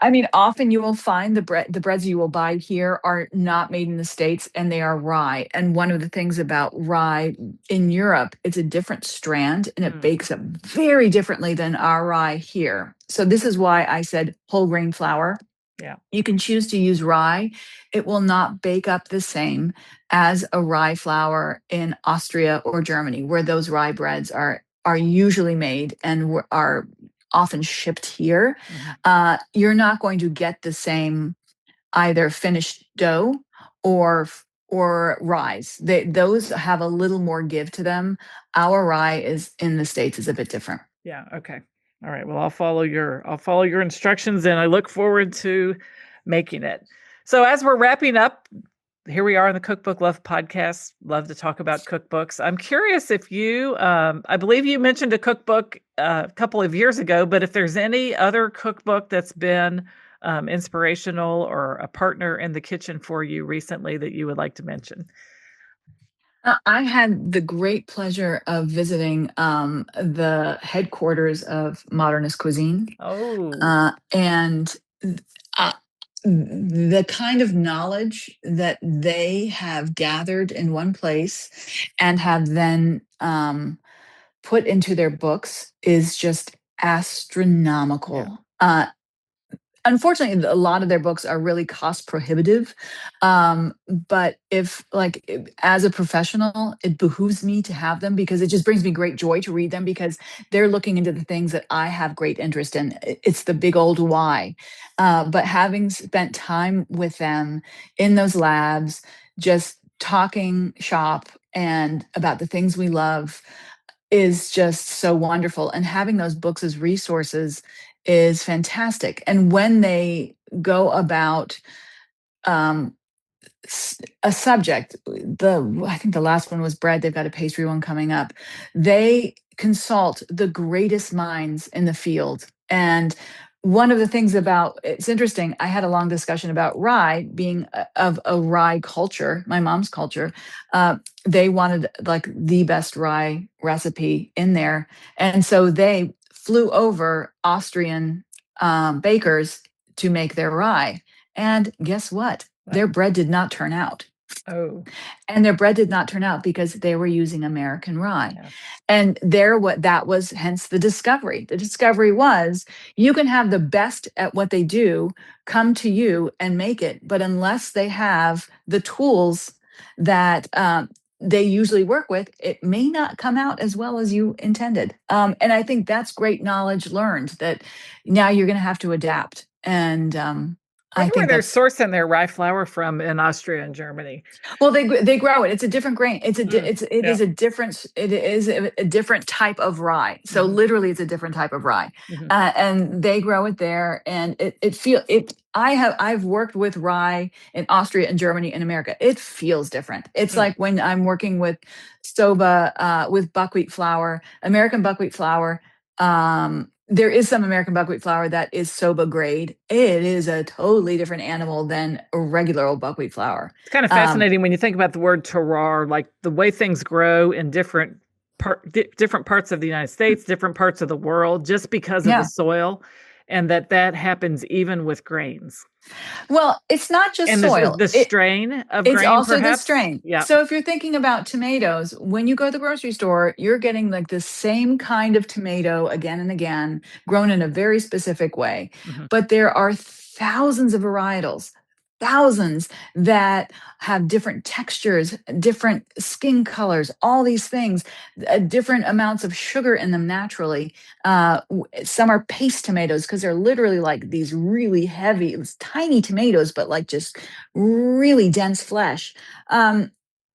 C: I mean, often you will find the breads you will buy here are not made in the States, and they are rye. And one of the things about rye in Europe, it's a different strand and it bakes up very differently than our rye here. So this is why I said whole grain flour.
A: Yeah.
C: You can choose to use rye. It will not bake up the same as a rye flour in Austria or Germany, where those rye breads are usually made and are often shipped here. You're not going to get the same either finished dough or ryes. Those have a little more give to them. Our rye is in the States is a bit different.
A: Yeah. Okay. All right. Well, I'll follow your instructions, and I look forward to making it. So as we're wrapping up, here we are on the Cookbook Love podcast. Love to talk about cookbooks. I'm curious if I believe you mentioned a cookbook a couple of years ago, but if there's any other cookbook that's been inspirational or a partner in the kitchen for you recently that you would like to mention.
C: I had the great pleasure of visiting the headquarters of modernist cuisine. And the kind of knowledge that they have gathered in one place and have then put into their books is just astronomical. Unfortunately, a lot of their books are really cost prohibitive. But as a professional, it behooves me to have them because it just brings me great joy to read them because they're looking into the things that I have great interest in. It's the big old why. But having spent time with them in those labs, just talking shop and about the things we love is just so wonderful. And having those books as resources is fantastic. And when they go about a subject, I think the last one was bread. They've got a pastry one coming up. They consult the greatest minds in the field. And one of the things it's interesting, I had a long discussion about rye being of a rye culture, my mom's culture. They wanted like the best rye recipe in there. And so they flew over Austrian bakers to make their rye. And guess what? Their bread did not turn out. And their bread did not turn out because they were using American rye. And that was hence the discovery. The discovery was you can have the best at what they do come to you and make it. But unless they have the tools that they usually work with, it may not come out as well as you intended. And I think that's great knowledge learned that now you're going to have to adapt. And
A: I think they're sourcing their rye flour from in Austria and Germany.
C: Well, they grow it. It's a different grain. It is a different type of rye. So literally, it's a different type of rye, and they grow it there. And I've worked with rye in Austria and Germany and America. It feels different. It's like when I'm working with soba with buckwheat flour, American buckwheat flour. there is some American buckwheat flour that is soba grade. It is a totally different animal than a regular old buckwheat flour.
A: It's kind of fascinating when you think about the word terroir, like the way things grow in different parts of the United States, different parts of the world, just because of the soil, and that happens even with grains.
C: Well, it's not just
A: and
C: soil.
A: The strain of grain,
C: it's also
A: perhaps?
C: the strain.
A: Yeah.
C: So if you're thinking about tomatoes, when you go to the grocery store, you're getting like the same kind of tomato again and again, grown in a very specific way.
A: Mm-hmm.
C: But there are thousands of varietals, thousands that have different textures, different skin colors, all these things, different amounts of sugar in them naturally. Some are paste tomatoes because they're literally like these really heavy, tiny tomatoes, but like just really dense flesh.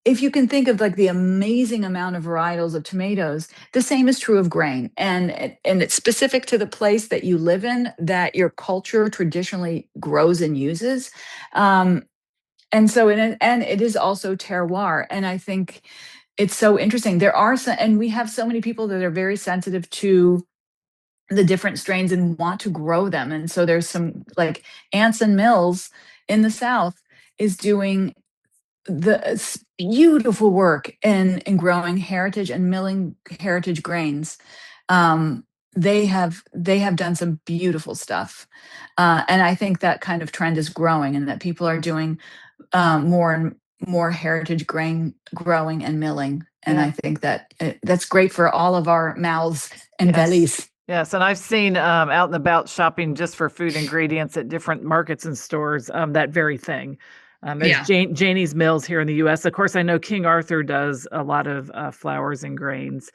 C: If you can think of like the amazing amount of varietals of tomatoes, the same is true of grain. And it's specific to the place that you live in, that your culture traditionally grows and uses. And so, it is also terroir. And I think it's so interesting. There are some, and we have so many people that are very sensitive to the different strains and want to grow them. And so there's some like Anson Mills in the South is doing the beautiful work in growing heritage and milling heritage grains. They have done some beautiful stuff. And I think that kind of trend is growing, and that people are doing more and more heritage grain growing and milling. And I think that that's great for all of our mouths and bellies.
A: Yes, and I've seen out and about shopping just for food ingredients at different markets and stores, that very thing. There's Janie's Mills here in the U.S. Of course, I know King Arthur does a lot of flours and grains.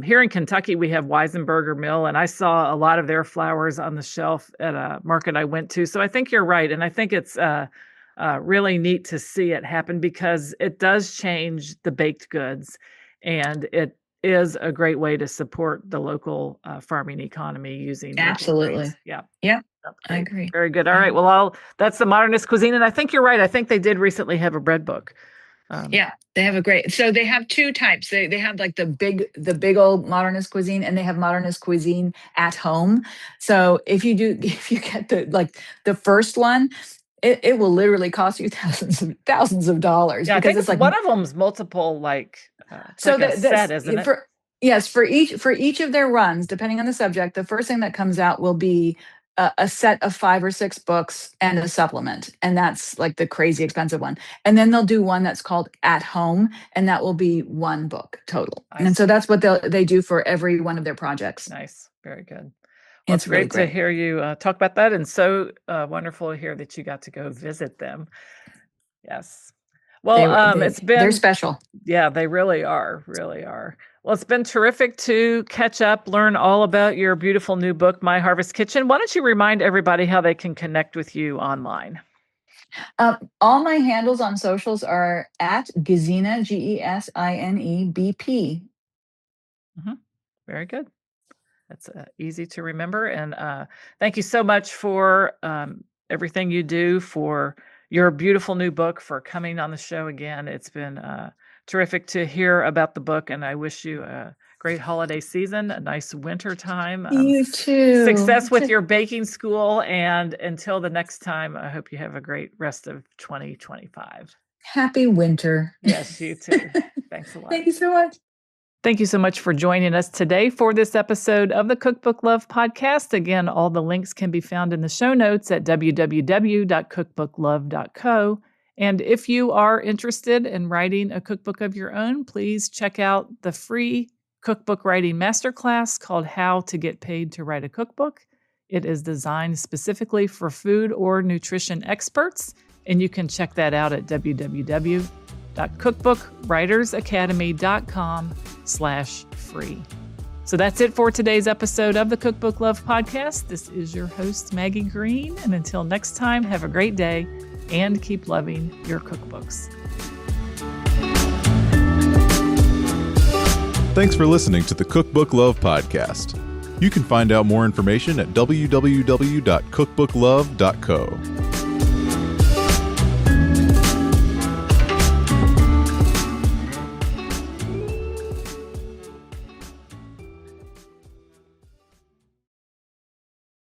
A: Here in Kentucky, we have Weisenberger Mill, and I saw a lot of their flours on the shelf at a market I went to. So I think you're right, and I think it's really neat to see it happen, because it does change the baked goods, and it is a great way to support the local farming economy using
C: absolutely.
A: Yeah.
C: I agree.
A: Very good. All right. Well, that's the modernist cuisine, and I think you're right. I think they did recently have a bread book.
C: They have a great. So they have two types. They have like the big old modernist cuisine, and they have modernist cuisine at home. So if you get the first one, it will literally cost you thousands of dollars, because it's like
A: one of them's multiple set, isn't it?
C: Yes, for each of their runs, depending on the subject, the first thing that comes out will be a set of 5 or 6 books and a supplement, and that's like the crazy expensive one. And then they'll do one that's called At Home, and that will be 1 book total. And so that's what they do for every one of their projects.
A: Nice, very good. Well, it's great to hear you talk about that, and so wonderful to hear that you got to go visit them. Yes. Well, they're special. Yeah, they really are. Well, it's been terrific to catch up, learn all about your beautiful new book, My Harvest Kitchen. Why don't you remind everybody how they can connect with you online?
C: All my handles on socials are at Gesine, Gesine BP.
A: Mm-hmm. Very good. That's easy to remember. And thank you so much for everything you do, for your beautiful new book, for coming on the show again. It's been terrific to hear about the book, and I wish you a great holiday season, a nice winter time.
C: You too.
A: Success with your baking school, and until the next time, I hope you have a great rest of 2025.
C: Happy winter.
A: Yes, you too. Thanks a lot.
C: Thank you so much.
A: Thank you so much for joining us today for this episode of the Cookbook Love podcast. Again, all the links can be found in the show notes at www.cookbooklove.co. And if you are interested in writing a cookbook of your own, please check out the free cookbook writing masterclass called How to Get Paid to Write a Cookbook. It is designed specifically for food or nutrition experts, and you can check that out at www.cookbookwritersacademy.com/free. So that's it for today's episode of the Cookbook Love podcast. This is your host, Maggie Green. And until next time, have a great day and keep loving your cookbooks.
B: Thanks for listening to the Cookbook Love podcast. You can find out more information at www.cookbooklove.co.